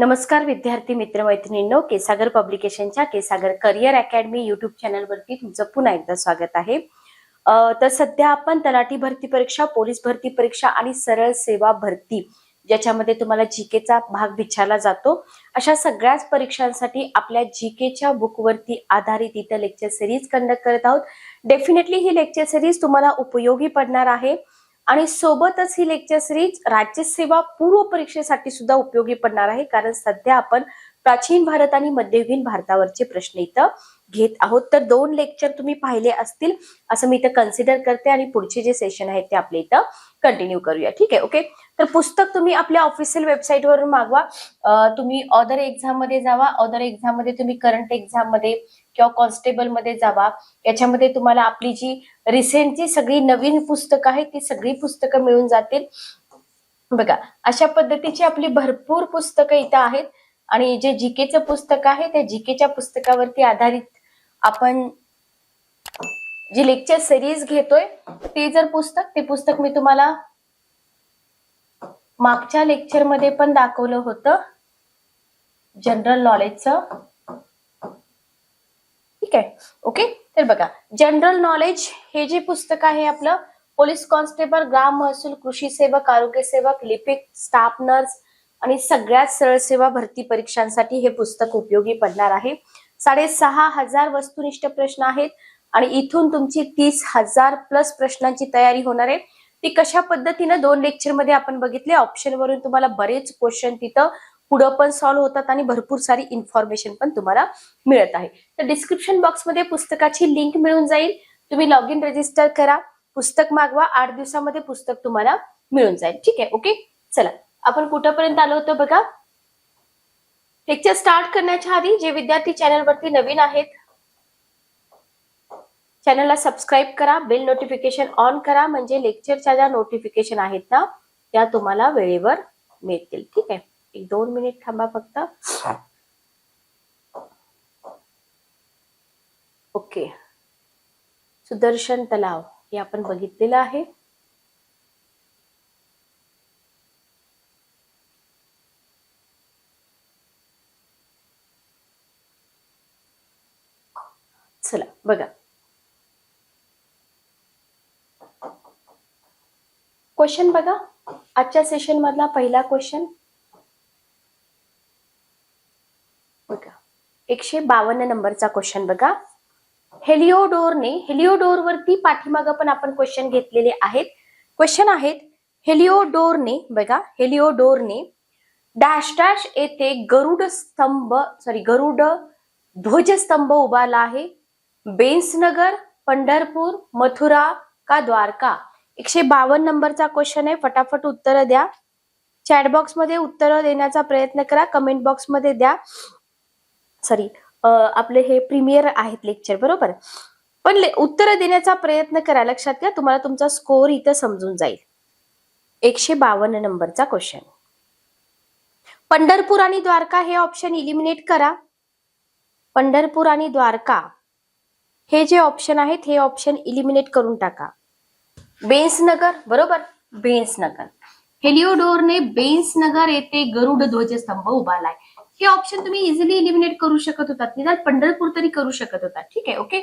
नमस्कार विद्यार्थी मित्र मैत्रिणींनो, केसागर पब्लिकेशनच्या केसागर करिअर अकॅडमी युट्यूब चॅनलवरती तुमचं पुन्हा एकदा स्वागत आहे। तर सध्या आपण तलाठी भरती परीक्षा, पोलीस भरती परीक्षा आणि सरळ सेवा भरती ज्याच्यामध्ये तुम्हाला जीकेचा भाग विचारला जातो, अशा सगळ्याच परीक्षांसाठी आपल्या जीकेच्या बुकवरती आधारित इथं लेक्चर सिरीज कंडक्ट करत आहोत। डेफिनेटली ही लेक्चर सिरीज तुम्हाला उपयोगी पडणार आहे आणि सोबतच ही लेक्चर सिरीज राज्यसेवा पूर्व परीक्षेसाठी सुद्धा उपयोगी पडणार आहे, कारण सध्या आपण प्राचीन भारत आणि मध्ययुगीन भारतावरचे प्रश्न इथं घेत आहोत। तर 2 लेक्चर तुम्ही पाहिले असतील असं मी इथं कन्सिडर करते आणि पुढचे जे सेशन आहेत ते आपले इथं कंटिन्यू करूया। ठीक आहे, ओके। तर पुस्तक तुम्ही आपल्या ऑफिशियल वेबसाईट वरून मागवा। तुम्ही अदर एक्झाम मध्ये जावा, अदर एक्झाम मध्ये तुम्ही करंट एक्झाम मध्ये किंवा कॉन्स्टेबल मध्ये जावा, याच्यामध्ये तुम्हाला आपली जी रिसेंटची सगळी नवीन पुस्तकं आहेत ती सगळी पुस्तकं मिळून जातील। बघा, अशा पद्धतीची आपली भरपूर पुस्तकं इथं आहेत आणि जे जीकेचं पुस्तक आहे त्या जीकेच्या पुस्तकावरती आधारित आपण जी लेक्चर सिरीज घेतोय ते ते पुस्तक मी तुम्हाला मागच्या लेक्चर मध्ये पण दाखवलं होतं, जनरल नॉलेजचं। ठीक आहे, ओके। तर बघा, जनरल नॉलेज हे जे पुस्तक आहे आपलं पोलीस कॉन्स्टेबल, ग्राम महसूल, कृषी सेवक, आरोग्य सेवक, लिपिक, स्टाफ नर्स आणि सगळ्याच सरळ सेवा भरती परीक्षांसाठी हे पुस्तक उपयोगी पडणार आहे। 6,500 वस्तुनिष्ठ प्रश्न आहेत आणि इथून तुमची 30,000 प्लस प्रश्नांची तयारी होणार आहे। ती कशा पद्धतीनं 2 लेक्चर मध्ये आपण बघितले। ऑप्शन वरून तुम्हाला बरेच क्वेश्चन तिथं पुढं पण सॉल्व्ह होतात आणि भरपूर सारी इन्फॉर्मेशन पण तुम्हाला मिळत आहे। तर डिस्क्रिप्शन बॉक्स मध्ये पुस्तकाची लिंक मिळून जाईल, तुम्ही लॉग इन रजिस्टर करा, पुस्तक मागवा, 8 दिवसामध्ये पुस्तक तुम्हाला मिळून जाईल। ठीक आहे, ओके। चला, आपण कुठपर्यंत आलो होतो बघा। लेक्चर स्टार्ट करण्याच्या आधी जे विद्यार्थी चॅनलवरती नवीन आहेत चॅनलला सबस्क्राईब करा, बेल नोटिफिकेशन ऑन करा, म्हणजे लेक्चरच्या ज्या नोटिफिकेशन आहेत ना त्या तुम्हाला वेळेवर मिळतील। ठीक आहे, 1-2 मिनिट थांबा फक्त। ओके, सुदर्शन तलाव हे आपण बघितलेलं आहे। चला बघा, क्वेश्चन बघा, आजच्या सेशन मधला पहिला क्वेश्चन बघा, 152 नंबरचा क्वेश्चन बघा। हेलिओडोर वरती पाठीमागं पण आपण क्वेश्चन घेतलेले आहेत। क्वेश्चन आहेत, हेलिओडोरने डॅश डॅश येथे गरुड ध्वजस्तंभ उभारला आहे। बेंसनगर, पंढरपूर, मथुरा का द्वारका? 152 नंबरचा क्वेश्चन आहे, फटाफट उत्तर द्या। चॅट बॉक्स मध्ये उत्तर देण्याचा प्रयत्न करा, कमेंट बॉक्स मध्ये द्या। आपले हे प्रीमियर आहेत लेक्चर, बरोबर, पण उत्तर देण्याचा प्रयत्न करा। लक्षात घ्या, तुम्हाला तुमचा स्कोर इथं समजून जाईल। 152 नंबरचा क्वेश्चन, पंढरपूर आणि द्वारका हे ऑप्शन इलिमिनेट करा। पंढरपूर आणि द्वारका हे जे ऑप्शन आहेत हे ऑप्शन इलिमिनेट करून टाका। बेंसनगर, बरोबर, बेंसनगर। हेलिओडोरने बेंसनगर येथे गरुड ध्वजस्तंभ उभारलाय, हे ऑप्शन तुम्ही इझिली इलिमिनेट करू शकत होतात, निदान पंढरपूर तरी करू शकत होता। ठीक आहे, ओके।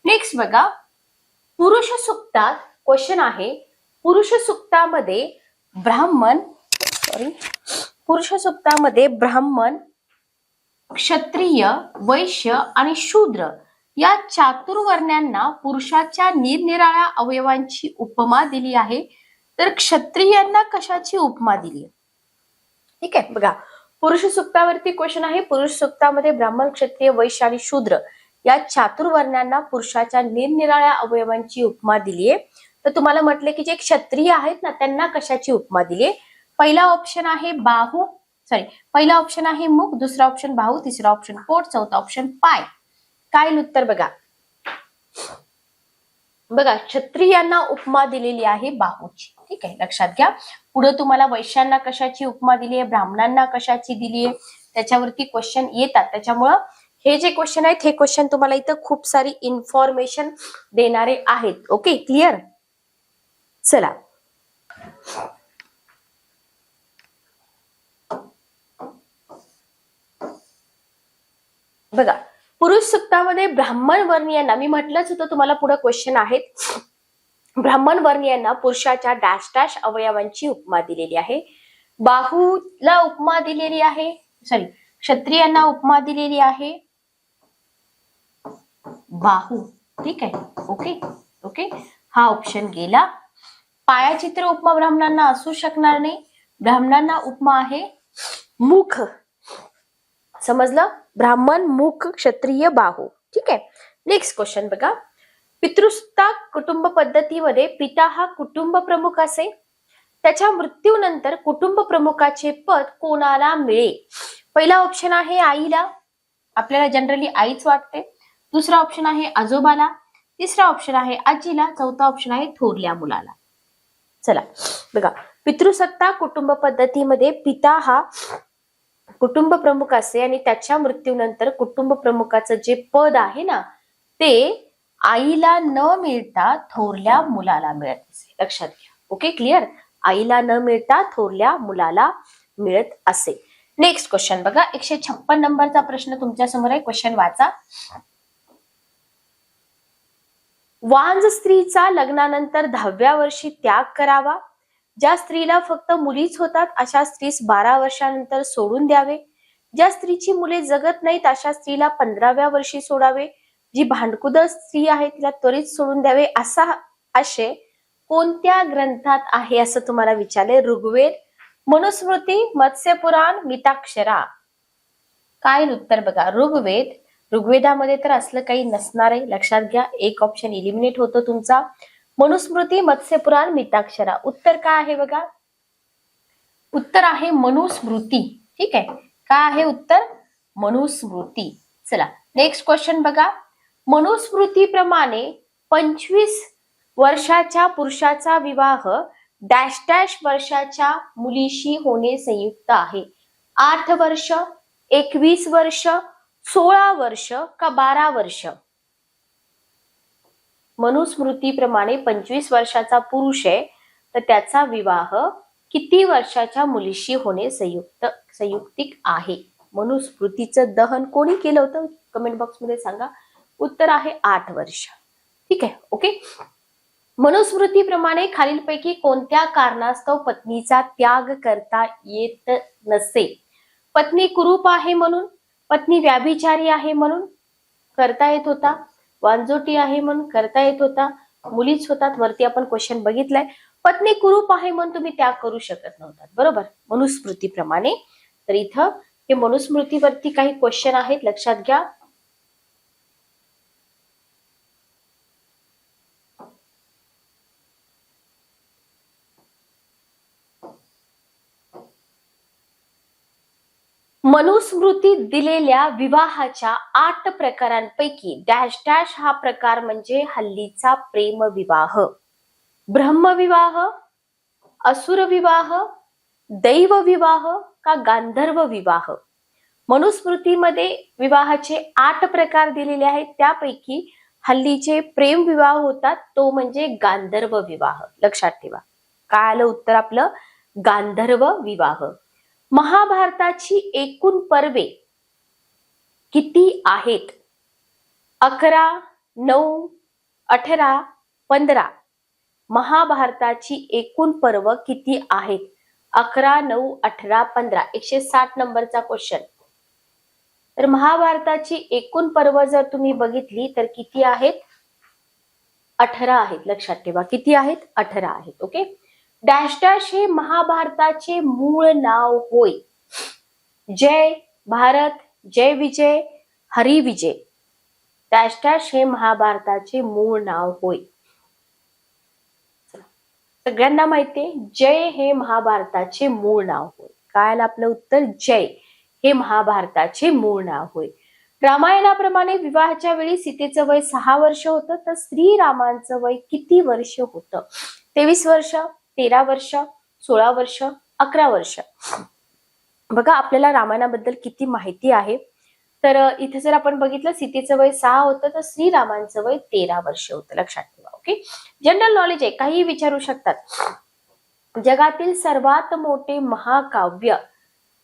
नेक्स्ट बघा, पुरुष सूक्तात क्वेश्चन आहे, पुरुष सूक्तामध्ये ब्राह्मण, क्षत्रिय, वैश्य आणि शूद्र या चातुर्वर्ण्यांना पुरुषाच्या निरनिराळ्या अवयवांची उपमा दिली आहे, तर क्षत्रियांना कशाची उपमा दिली? ठीक आहे, बघा, पुरुष सूक्तावरती क्वेश्चन आहे। पुरुष सूक्तामध्ये ब्राह्मण, क्षत्रिय, वैश्य आणि शूद्र या चातुर्वर्ण्यांना पुरुषाच्या निरनिराळ्या अवयवांची उपमा दिलीये। तर तुम्हाला म्हटले की जे क्षत्रिय आहेत ना त्यांना कशाची उपमा दिली? पहिला ऑप्शन आहे मुख, दुसरा ऑप्शन बाहू, तिसरा ऑप्शन पोट, चौथा ऑप्शन पाय। काय येईल उत्तर बघा। बघा, क्षत्रियांना उपमा दिलेली आहे बाहूची। ठीक आहे, लक्षात घ्या। पुढे तुम्हाला वैश्यांना कशाची उपमा दिली आहे, ब्राह्मणांना कशाची दिली आहे, त्याच्यावरती क्वेश्चन येतात। त्याच्यामुळं हे जे क्वेश्चन आहेत हे क्वेश्चन तुम्हाला इथं खूप सारी इन्फॉर्मेशन देणारे आहेत। Okay, clear. चला, बघा, पुरुष सुक्तामध्ये ब्राह्मण वर्णीयांना, मी म्हटलंच होतं तुम्हाला पुढे क्वेश्चन आहेत, ब्राह्मण वर्णीयांना पुरुषाच्या डॅश डॅश अवयवांची उपमा दिलेली आहे. बाहूला उपमा दिलेली आहे, सॉरी, क्षत्रियांना उपमा दिलेली आहे बाहू. ठीक आहे, ओके ओके, हा ऑप्शन गेला. पायाचित्र उपमा ब्राह्मणांना असू शकणार नाही, ब्राह्मणांना उपमा आहे मुख. समजलं, ब्राह्मण मुख, क्षत्रिय बाहू. ठीक आहे, नेक्स्ट क्वेश्चन बघा. पितृसत्ता कुटुंब पद्धतीमध्ये पिता हा कुटुंब प्रमुख असे, त्याच्या मृत्यूनंतर कुटुंब प्रमुखाचे पद कोणाला मिळे? पहिला ऑप्शन आहे आईला, आपल्याला जनरली आईच वाटते. दुसरा ऑप्शन आहे आजोबाला, तिसरा ऑप्शन आहे आजीला, चौथा ऑप्शन आहे थोरल्या मुलाला. चला बघा, पितृसत्ता कुटुंब पद्धतीमध्ये पिता हा कुटुंब प्रमुख असे आणि त्याच्या मृत्यूनंतर कुटुंब प्रमुखाचं जे पद आहे ना, ते आईला न मिळता थोरल्या मुलाला मिळत असे. लक्षात घ्या. Okay, clear. आईला न मिळता थोरल्या मुलाला मिळत असे. नेक्स्ट क्वेश्चन बघा, 156 नंबरचा प्रश्न तुमच्या समोर आहे. क्वेश्चन वाचा. वांज स्त्रीचा लग्नानंतर 10व्या वर्षी त्याग करावा. ज्या स्त्रीला फक्त मुलीच होतात अशा स्त्रीस 12 वर्षानंतर सोडून द्यावे. ज्या स्त्रीची मुले जगत नाहीत अशा स्त्रीला 15व्या वर्षी सोडावे. जी भांडकुद स्त्री आहे तिला त्वरित सोडून द्यावे. असा आशय कोणत्या ग्रंथात आहे असं तुम्हाला विचारले? ऋग्वेद, मनुस्मृती, मत्स्यपुराण, मिताक्षरा. काय उत्तर बघा, ऋग्वेद. ऋग्वेदामध्ये तर असलं काही नसणार आहे, लक्षात घ्या. एक ऑप्शन इलिमिनेट होतो तुमचा. मनुस्मृती, मत्स्यपुराण, मिताक्षरा. उत्तर काय आहे बघा, उत्तर आहे मनुस्मृती. ठीक आहे, काय आहे उत्तर? मनुस्मृती. चला नेक्स्ट क्वेश्चन बघा. मनुस्मृतीप्रमाणे 25 वर्षाच्या पुरुषाचा विवाह डॅश डॅश वर्षाच्या मुलीशी होणे संयुक्त आहे. 8 वर्ष, 21 वर्ष, 16 वर्ष का 12 वर्ष? मनुस्मृतीप्रमाणे 25 वर्षाचा पुरुष आहे तर त्याचा विवाह किती वर्षाच्या मुलीशी होणे संयुक्तिक आहे? मनुस्मृतीचं दहन कोणी केलं होतं? कमेंट बॉक्स मध्ये सांगा. उत्तर आहे 8 वर्ष. ठीक आहे, ओके. मनुस्मृतीप्रमाणे खालीलपैकी कोणत्या कारणास्तव पत्नीचा त्याग करता येत नसे? पत्नी कुरूप आहे म्हणून, पत्नी व्याभिचारी आहे म्हणून करता येत होता, वांजोटी आहे म्हणून करता येत होता, मुलीच होतात, वरती आपण क्वेश्चन बघितलाय. पत्नी कुरूप आहे म्हणून तुम्ही त्याग करू शकत नव्हतात, बरोबर, मनुस्मृतीप्रमाणे. तर इथं हे मनुस्मृतीवरती काही क्वेश्चन आहेत, लक्षात घ्या. मनुस्मृतीत दिलेल्या विवाहाच्या 8 प्रकारांपैकी डॅश डॅश हा प्रकार म्हणजे हल्लीचा प्रेम विवाह, ब्रह्मविवाह, असुर विवाह, दैव विवाह का गांधर्व विवाह? मनुस्मृतीमध्ये विवाहाचे 8 प्रकार दिलेले आहेत, त्यापैकी हल्लीचे प्रेम विवाह होतात तो म्हणजे गांधर्व विवाह. लक्षात ठेवा. काय आलं उत्तर आपलं? गांधर्व विवाह. महाभारताची एकूण पर्वे किती आहेत? 11, 9, 18, 15. महाभारताची एकूण पर्व किती आहेत? 11, 9, 18, 15. 160 नंबरचा क्वेश्चन. तर महाभारताची एकूण पर्व जर तुम्ही बघितली तर किती आहेत? 18 आहेत. लक्षात ठेवा, किती आहेत? 18 आहेत. ओके. डॅश डॅश हे महाभारताचे मूळ नाव होय. जय भारत, जय विजय, हरी विजय. डॅश डॅश हे महाभारताचे मूळ नाव होय. सगळ्यांना माहितीये जय हे महाभारताचे मूळ नाव होय. काय आलं आपलं उत्तर? जय हे महाभारताचे मूळ नाव होय. रामायणाप्रमाणे विवाहाच्या वेळी सीतेचं वय 6 वर्ष होतं, तर श्रीरामांचं वय किती वर्ष होतं? 23 वर्ष, 13 वर्ष, 16 वर्ष, 11 वर्ष. बघा आपल्याला रामायणाबद्दल किती माहिती आहे. तर इथे जर आपण बघितलं सीतेचं वय 6 होतं तर श्रीरामांचं वय 13 वर्ष होतं. लक्षात ठेवा. ओके. जनरल नॉलेज आहे, काही विचारू शकतात. जगातील सर्वात मोठे महाकाव्य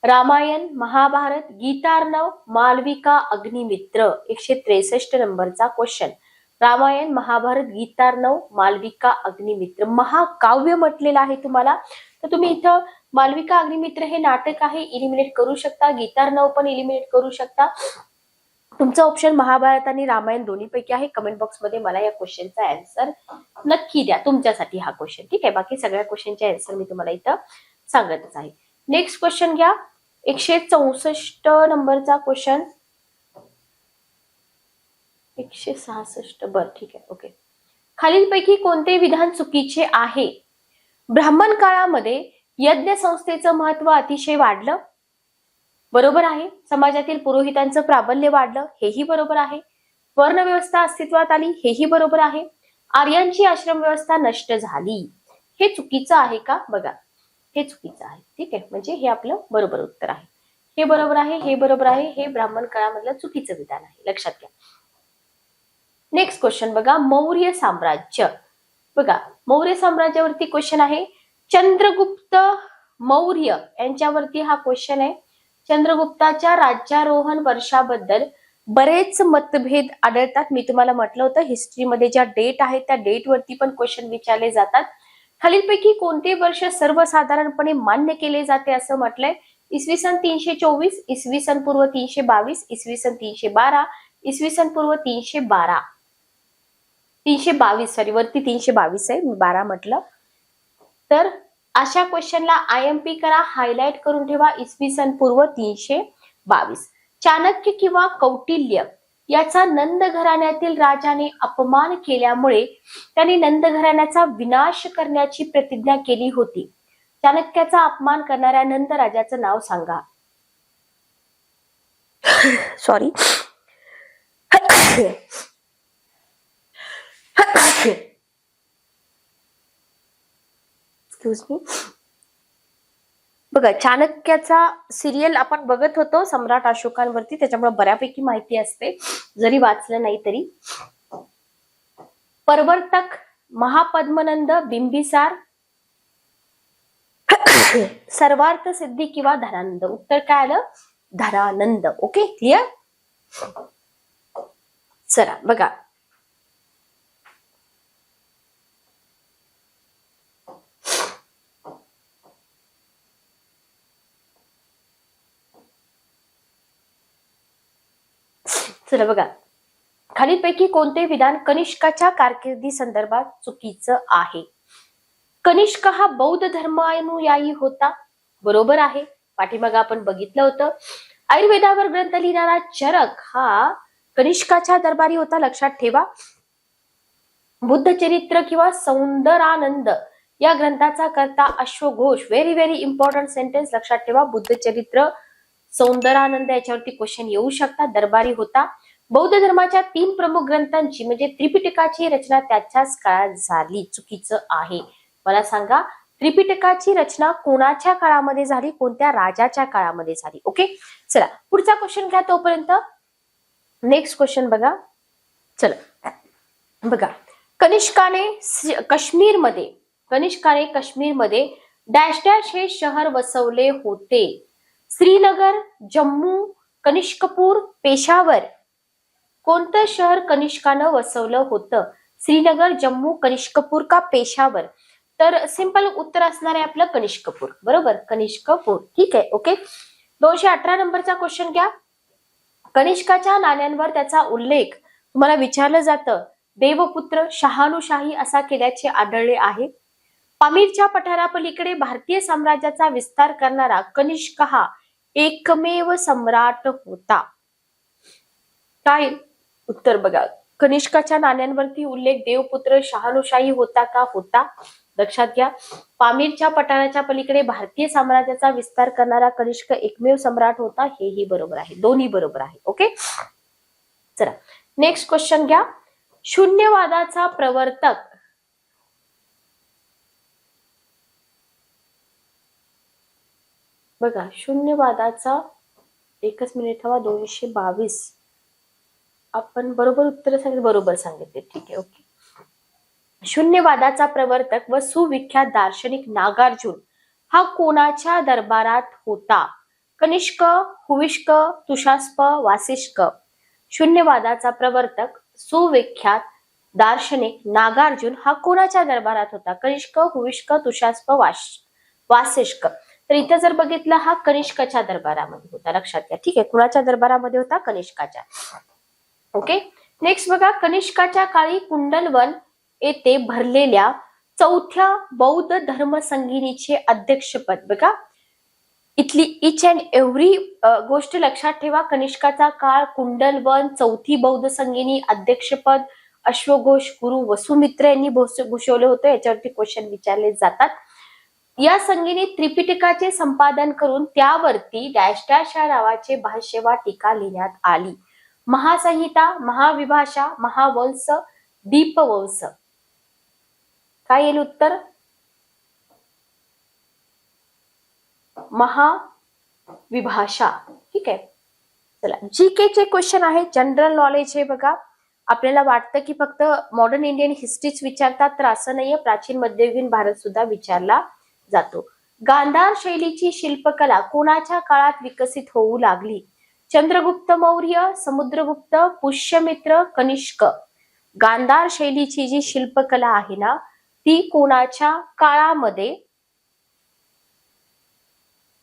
रामायण, महाभारत, गीतार्णव, मालविका, अग्निमित्र. 163 नंबरचा क्वेश्चन. रामायण, महाभारत, गीतार्णव, मालविका, अग्निमित्र. महाकाव्य म्हटलेलं आहे तुम्हाला. तर तुम्ही इथं मालविका अग्निमित्र हे नाटक आहे, इलिमिनेट करू शकता. गीतार्णव पण इलिमिनेट करू शकता. तुमचा ऑप्शन महाभारत आणि रामायण दोन्ही पैकी आहे. कमेंट बॉक्स मध्ये मला या क्वेश्चनचा आन्सर नक्की द्या. तुमच्यासाठी हा क्वेश्चन ठीक आहे. बाकी सगळ्या क्वेश्चनचे आन्सर मी तुम्हाला इथं सांगतच आहे. नेक्स्ट क्वेश्चन घ्या. 164 नंबरचा क्वेश्चन. 166 बर ठीक आहे. ओके. खालीलपैकी कोणते विधान चुकीचे आहे? ब्राह्मण काळामध्ये यज्ञ संस्थेचं महत्व अतिशय वाढलं. बरोबर आहे. समाजातील पुरोहितांचं प्राबल्य वाढलं. हेही बरोबर आहे. वर्णव्यवस्था अस्तित्वात आली. हेही बरोबर आहे. आर्यांची आश्रम व्यवस्था नष्ट झाली. हे चुकीचं आहे का? बघा, हे चुकीचं आहे. ठीक आहे. म्हणजे हे आपलं बरोबर उत्तर आहे. हे बरोबर आहे, हे बरोबर आहे. हे ब्राह्मण काळामधलं चुकीचं विधान आहे, लक्षात घ्या. नेक्स्ट क्वेश्चन बघा. मौर्य साम्राज्य. बघा, मौर्य साम्राज्यावरती क्वेश्चन आहे. चंद्रगुप्त मौर्य यांच्यावरती हा क्वेश्चन आहे. चंद्रगुप्ताच्या राज्यारोहण वर्षाबद्दल बरेच मतभेद आढळतात. मी तुम्हाला म्हटलं होतं हिस्ट्रीमध्ये ज्या डेट आहेत त्या डेट वरती पण क्वेश्चन विचारले जातात. खालीलपैकी कोणते वर्ष सर्वसाधारणपणे मान्य केले जाते असं म्हटलंय? इसवी सन 324, इसवी सन पूर्व 322, इसवी सन 312, इसवी सन पूर्व 312. 322 सॉरी, वरती 322 आहे, मी 12 म्हटलं. तर अशा क्वेश्चनला IMP करा, हायलाइट करून ठेवा. इसवी सन पूर्व 322. चाणक्य किंवा कौटिल्य याचा नंद घराण्यातील राजाने अपमान केल्यामुळे त्यांनी नंद घराण्याचा विनाश करण्याची प्रतिज्ञा केली होती. चाणक्याचा अपमान करणाऱ्या नंद राजाचं नाव सांगा. सॉरी. Excuse me. बघा, चाणक्याचा सिरियल आपण बघत होतो सम्राट अशोकांवरती, त्याच्यामुळे बऱ्यापैकी माहिती असते जरी वाचलं नाही तरी. प्रवर्तक, महापद्मनंद, बिंबिसार, सर्वार्थ सिद्धी किंवा धनानंद. उत्तर काय आलं? धनानंद. Okay, clear. चला बघा, चला बघा, खालीलपैकी कोणते विधान कनिष्काच्या कारकिर्दी संदर्भात चुकीचं आहे? कनिष्क हा बौद्ध धर्मानुयायी होता. बरोबर आहे. पाठीमागे आपण बघितलं होतं. आयुर्वेदावर ग्रंथ लिहिणारा चरक हा कनिष्काच्या दरबारी होता, लक्षात ठेवा. बुद्ध चरित्र किंवा सौंदरानंद या ग्रंथाचा करता अश्वघोष. व्हेरी व्हेरी इम्पॉर्टंट सेंटेन्स, लक्षात ठेवा. बुद्ध चरित्र, सौंदरानंद याच्यावरती क्वेश्चन येऊ शकतात. दरबारी होता. बौद्ध धर्माच्या 3 प्रमुख ग्रंथांची म्हणजे त्रिपिटकाची रचना त्याच्याच काळात झाली. चुकीचं आहे. मला सांगा, त्रिपिटकाची रचना कोणाच्या काळामध्ये झाली? कोणत्या राजाच्या काळामध्ये झाली? ओके, चला पुढचा क्वेश्चन घ्या तोपर्यंत. नेक्स्ट क्वेश्चन बघा. चला बघा, कनिष्काने काश्मीरमध्ये डॅश डॅश हे शहर वसवले होते. श्रीनगर, जम्मू, कनिष्कपूर, पेशावर. कोणतं शहर कनिष्कानं वसवलं होतं? श्रीनगर, जम्मू, कनिष्कपूर का पेशावर? तर सिंपल उत्तर असणार आहे आपलं कनिष्कपूर. बरोबर, कनिष्कपूर. ठीक आहे. ओके. 218 नंबरचा क्वेश्चन घ्या. कनिष्काच्या नाण्यांवर त्याचा उल्लेख तुम्हाला विचारलं जातं. देवपुत्र, शहानुशाही असा केल्याचे आढळले आहे. पामीरच्या पठारापलीकडे भारतीय साम्राज्याचा विस्तार करणारा कनिष्क हा एकमेव सम्राट होता. काय उत्तर बघा. कनिष्काच्या नाण्यांवरती उल्लेख देवपुत्र, शहानुशाही होता का? होता. लक्षात घ्या. पामीरच्या पठाराच्या पलीकडे भारतीय साम्राज्याचा विस्तार करणारा कनिष्क एकमेव सम्राट होता. हेही बरोबर आहे. दोन्ही बरोबर आहे. ओके, चला नेक्स्ट क्वेश्चन घ्या. शून्यवादाचा प्रवर्तक. बघा, शून्यवादाचा, एकच मिनिट हवा. 222 आपण बरोबर उत्तर सांगितले. बरोबर सांगितले. ठीक आहे. ओके. शून्यवादाचा प्रवर्तक व सुविख्यात दार्शनिक नागार्जुन हा कोणाच्या दरबारात होता? कनिष्क, हुविष्क, तुषास्प, वासिष्क, शून्यवादाचा प्रवर्तक, सुविख्यात दार्शनिक नागार्जुन हा कोणाच्या दरबारात होता? कनिष्क, हुविष्क, तुषास्प, वासिष्क. तर इथं जर बघितलं हा कनिष्काच्या दरबारामध्ये होता, लक्षात घ्या. ठीक आहे, कुणाच्या दरबारामध्ये होता? कनिष्काच्या. ओके. नेक्स्ट बघा, कनिष्काच्या काळी कुंडलवन येथे भरलेल्या चौथ्या बौद्ध धर्म संगिनीचे अध्यक्षपद. बघा, इथली इच अँड एव्हरी गोष्ट लक्षात ठेवा. कनिष्काचा काळ, कुंडलवन, चौथी बौद्ध संगिनी, अध्यक्षपद, अश्वघोष, गुरु वसुमित्र यांनी भूषवले होते. याच्यावरती क्वेश्चन विचारले जातात. या संगिनी त्रिपिटकाचे संपादन करून त्यावरती डॅश डॅश या नावाचे भाष्य वा टीका लिहिण्यात आली. महासंहिता, महाविभाषा, महावंश, दीपवंश. काय येईल उत्तर? महाविभाषा. ठीक आहे. चला, जीके चे क्वेश्चन आहे, जनरल नॉलेज हे. बघा, आपल्याला वाटतं की फक्त मॉडर्न इंडियन हिस्ट्रीच विचारतात, तर असं नाहीये. प्राचीन मध्ययुगीन भारत सुद्धा विचारला जातो. गांधार शैलीची शिल्पकला कोणाच्या काळात विकसित होऊ लागली? चंद्रगुप्त मौर्य, समुद्रगुप्त, पुष्यमित्र, कनिष्क. गांधार शैलीची जी शिल्पकला आहे ना, ती कोणाच्या काळामध्ये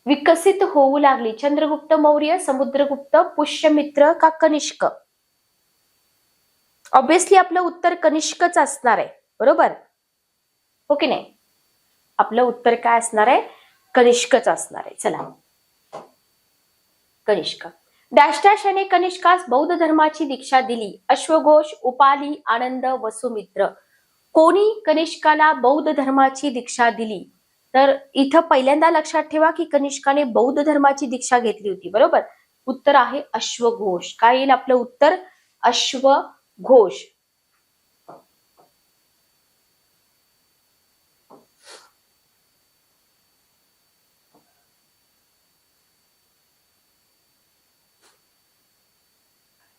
विकसित होऊ लागली? चंद्रगुप्त मौर्य, समुद्रगुप्त, पुष्यमित्र का कनिष्क? ऑब्विसली आपलं उत्तर कनिष्कच असणार आहे, बरोबर हो की नाही? आपलं उत्तर काय असणार आहे? कनिष्कच असणार आहे. चला, कनिष्क. डॅश डॅश याने कनिष्कास बौद्ध धर्माची दीक्षा दिली. अश्वघोष, उपाली, आनंद, वसुमित्र. कोणी कनिष्काला बौद्ध धर्माची दीक्षा दिली? तर इथं पहिल्यांदा लक्षात ठेवा की कनिष्काने बौद्ध धर्माची दीक्षा घेतली होती, बरोबर. उत्तर आहे अश्वघोष. काय येईल आपलं उत्तर? अश्वघोष.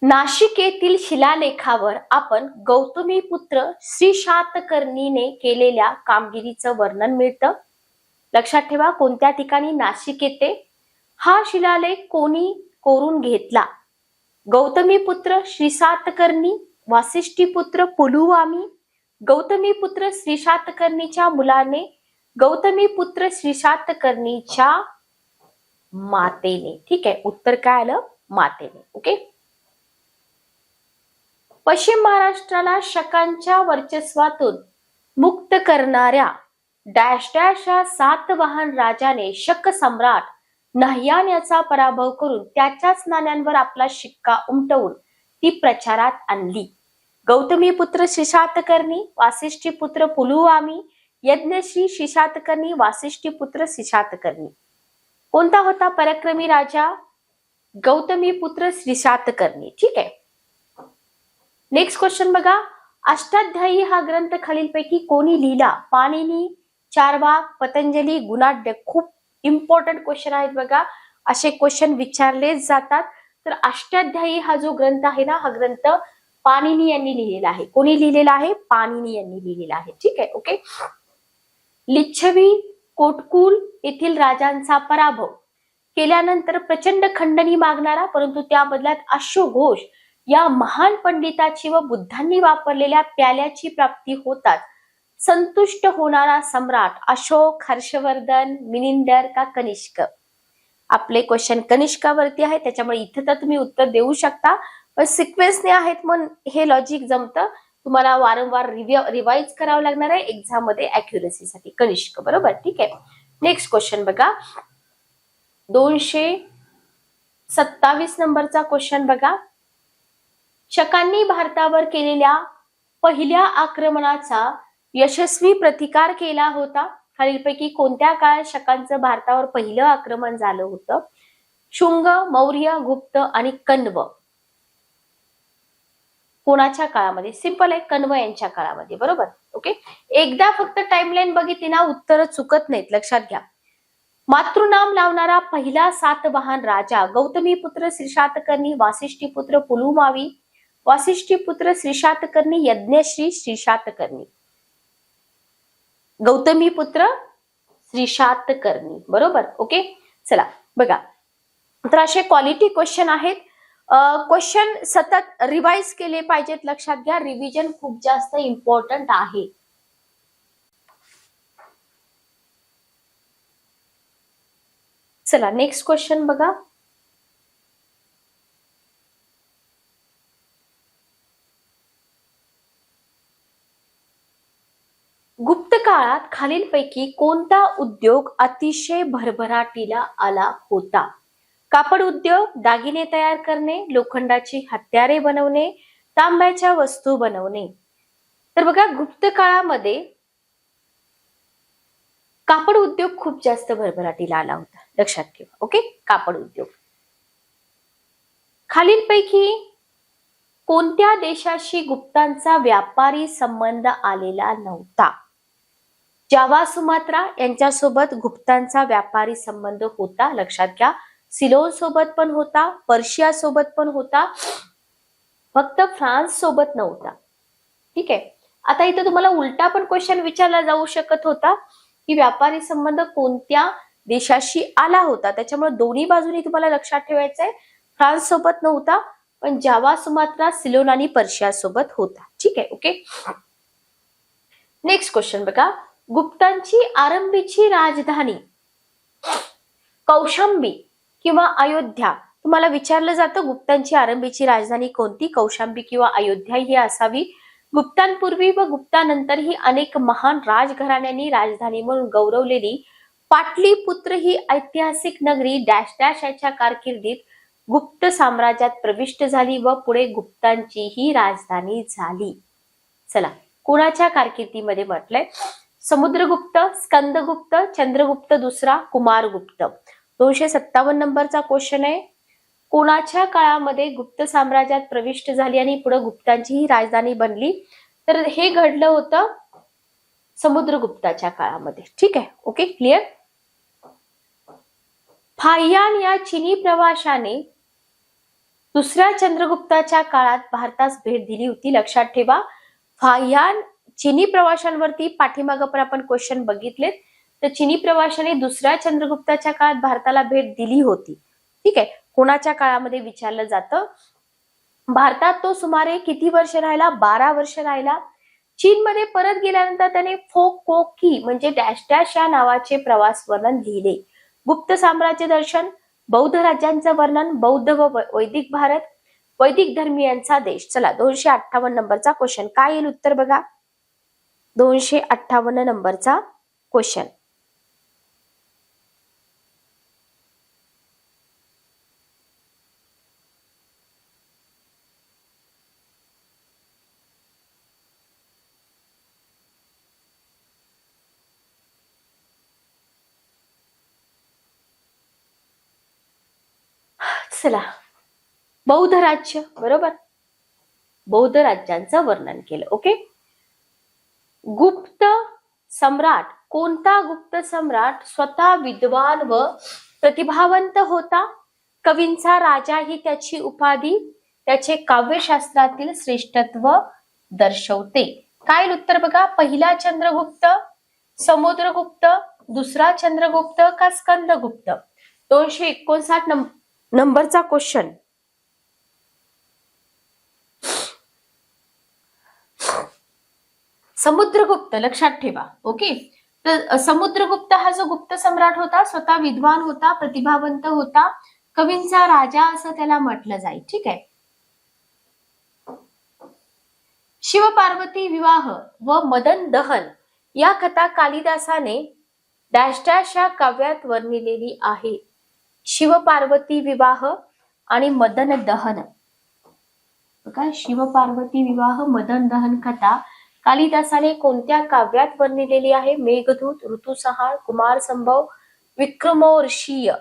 नाशिक येथील शिलालेखावर आपण गौतमीपुत्र श्री शातकर्णीने केलेल्या कामगिरीचं वर्णन मिळतं. लक्षात ठेवा, कोणत्या ठिकाणी? नाशिक येथे. हा शिलालेख कोणी कोरून घेतला? गौतमीपुत्र श्री शातकर्णी, वासिष्ठीपुत्र पुलुवामी, गौतमीपुत्र श्री शातकर्णीच्या मुलाने, गौतमीपुत्र श्री शातकर्णीच्या मातेने. ठीक आहे, उत्तर काय आलं? मातेने. ओके. पश्चिम महाराष्ट्राला शकांच्या वर्चस्वातून मुक्त करणाऱ्या डॅश डॅश या सातवाहन राजाने शक सम्राट नह्यान याचा पराभव करून त्याच्याच नाण्यांवर आपला शिक्का उमटवून ती प्रचारात आणली. गौतमीपुत्र श्री शातकर्णी, वासिष्ठीपुत्र पुलुवामी, यज्ञश्री श्री शातकर्णी, वासिष्ठीपुत्र श्री शातकर्णी. कोणता होता पराक्रमी राजा? गौतमीपुत्र श्री शातकर्णी. ठीक आहे. नेक्स्ट क्वेश्चन बघा, अष्टाध्यायी हा ग्रंथ खालीलपैकी कोणी लिहिला? पाणिनी, चार्वाक, पतंजली, गुणाढ्य. खूप इम्पॉर्टंट क्वेश्चन आहेत बघा, असे क्वेश्चन विचारले जातात. तर अष्टाध्यायी हा जो ग्रंथ आहे ना, हा ग्रंथ पाणिनी यांनी लिहिलेला आहे. कोणी लिहिलेला आहे? पाणिनी यांनी लिहिलेला आहे. ठीक आहे. ओके. लिच्छवी कोटकुल येथील राजांचा पराभव केल्यानंतर प्रचंड खंडणी मागणारा, परंतु त्या बदल्यात अश्वघोष या महान पंडिताची व बुद्धांनी वापरलेल्या प्याल्याची प्राप्ती होताच संतुष्ट होणारा सम्राट अशोक, हर्षवर्धन, मिनिंदर का कनिष्क? आपले क्वेश्चन कनिष्कावरती आहे, त्याच्यामुळे इथे तर तुम्ही उत्तर देऊ शकता, पण सिक्वेन्सने आहेत म्हणून हे लॉजिक जमतं. तुम्हाला वारंवार रिवाइज करावं लागणार आहे एक्झाम मध्ये अॅक्युरसीसाठी. कनिष्क, बरोबर. ठीक आहे. नेक्स्ट क्वेश्चन बघा, 227 नंबरचा क्वेश्चन बघा. शकांनी भारतावर केलेल्या पहिल्या आक्रमणाचा यशस्वी प्रतिकार केला होता. खालीलपैकी कोणत्या काळात शकांचं भारतावर पहिलं आक्रमण झालं होतं? शुंग, मौर्य, गुप्त आणि कण्व. कोणाच्या काळामध्ये? सिंपल आहे, कण्व यांच्या काळामध्ये, बरोबर. ओके. एकदा फक्त टाइमलाईन बघितली ना, उत्तर चुकत नाहीत, लक्षात घ्या. मातृनाम लावणारा पहिला सातवाहन राजा गौतमीपुत्र श्री शातकर्णी, वासिष्ठीपुत्र पुलुमावी, वासिष्ठीपुत्र श्री शातकर्णी, यज्ञश्री श्री शातकर्णी. गौतमीपुत्र श्री शातकर्णी, बरोबर. ओके. चला बघा, तर असे क्वालिटी क्वेश्चन आहेत. क्वेश्चन सतत रिवाइज केले पाहिजेत. लक्षात घ्या, रिव्हिजन खूप जास्त इम्पॉर्टंट आहे. चला नेक्स्ट क्वेश्चन बघा. गुप्त काळात खालीलपैकी कोणता उद्योग अतिशय भरभराटीला आला होता? कापड उद्योग, दागिने तयार करणे, लोखंडाची हत्यारे बनवणे, तांब्याच्या वस्तू बनवणे. तर बघा, गुप्त काळामध्ये कापड उद्योग खूप जास्त भरभराटीला आला होता. लक्षात ठेवा. ओके, कापड उद्योग. खालीलपैकी कोणत्या देशाशी गुप्तांचा व्यापारी संबंध आलेला नव्हता? जावा, सुमात्रा यांच्यासोबत गुप्तांचा व्यापारी संबंध होता. लक्षात घ्या, सिलोन सोबत पण होता, पर्शिया सोबत पण होता, फक्त फ्रान्स सोबत नव्हता. ठीक आहे. आता इथे तुम्हाला उलटा पण क्वेश्चन विचारला जाऊ शकत होता की व्यापारी संबंध कोणत्या देशाशी आला होता. त्याच्यामुळे दोन्ही बाजूनी तुम्हाला लक्षात ठेवायचं आहे. फ्रान्स सोबत नव्हता, पण जावा, सुमात्रा, सिलोन आणि पर्शिया सोबत होता. ठीक आहे. ओके, नेक्स्ट क्वेश्चन बघा. गुप्तांची आरंभीची राजधानी कौशांबी किंवा अयोध्या. तुम्हाला विचारलं जातं गुप्तांची आरंभीची राजधानी कोणती? कौशांबी किंवा अयोध्या ही असावी. गुप्तांपूर्वी व गुप्तानंतर ही अनेक महान राजघराण्यांनी राजधानी म्हणून गौरवलेली पाटलीपुत्र ही ऐतिहासिक नगरी डॅश डॅश याच्या कारकिर्दीत गुप्त साम्राज्यात प्रविष्ट झाली व पुढे गुप्तांची ही राजधानी झाली. चला, कोणाच्या कारकिर्दीमध्ये म्हटलंय? समुद्रगुप्त, स्कंदगुप्त, चंद्रगुप्त दुसरा, कुमारगुप्त. 257 नंबरचा क्वेश्चन आहे. कोणाच्या काळामध्ये गुप्त साम्राज्यात प्रविष्ट झाली आणि पुढे गुप्तांची ही राजधानी बनली? तर हे घडलं होतं समुद्रगुप्ताच्या काळामध्ये. ठीक आहे. Okay, clear. फाहियान या चिनी प्रवाशाने दुसऱ्या चंद्रगुप्ताच्या काळात भारतास भेट दिली होती. लक्षात ठेवा, फाहियान चिनी प्रवाशांवरती पाठीमागं पण आपण क्वेश्चन बघितलेत. तर चिनी प्रवाशाने दुसऱ्या चंद्रगुप्ताच्या काळात भारताला भेट दिली होती. ठीक आहे. कोणाच्या काळामध्ये विचारलं जातं. भारतात तो सुमारे किती वर्ष राहिला? 12 वर्ष राहिला. चीनमध्ये परत गेल्यानंतर त्याने फोकोकी म्हणजे डॅश डॅश या नावाचे प्रवास वर्णन लिहिले. गुप्त साम्राज्य दर्शन, बौद्ध राज्यांचं वर्णन, बौद्ध व वैदिक भारत, वैदिक धर्मीयांचा देश. चला, 258 नंबरचा क्वेश्चन काय येईल उत्तर बघा. 258 नंबरचा क्वेश्चन. चला, बौद्ध राज्य, बरोबर, बौद्ध राज्यांचं वर्णन केलं. ओके. गुप्त सम्राट कोणता? गुप्त सम्राट स्वतः विद्वान व प्रतिभावंत होता. कवींचा राजा ही त्याची उपाधी त्याचे काव्यशास्त्रातील श्रेष्ठत्व दर्शवते. काय उत्तर बघा. पहिला चंद्रगुप्त, समुद्रगुप्त, दुसरा चंद्रगुप्त का स्कंदगुप्त? 259 नंबरचा क्वेश्चन. समुद्रगुप्त, लक्षात ठेवा. ओके. तर समुद्रगुप्त हा जो गुप्त सम्राट होता स्वतः विद्वान होता, प्रतिभावंत होता, कवींचा राजा असं त्याला म्हटलं जाईल. ठीक आहे. शिवपार्वती विवाह व मदन दहन या कथा कालिदासाने डॅश डॅश या काव्यात वर्णिलेली आहे. शिवपार्वती विवाह आणि मदन दहन. बघा, शिवपार्वती विवाह मदन दहन कथा कालिदासाने कोणत्या काव्यात वर्णिलेली आहे? मेघदूत, ऋतुसंहार, कुमार संभव, विक्रमोर्षीय.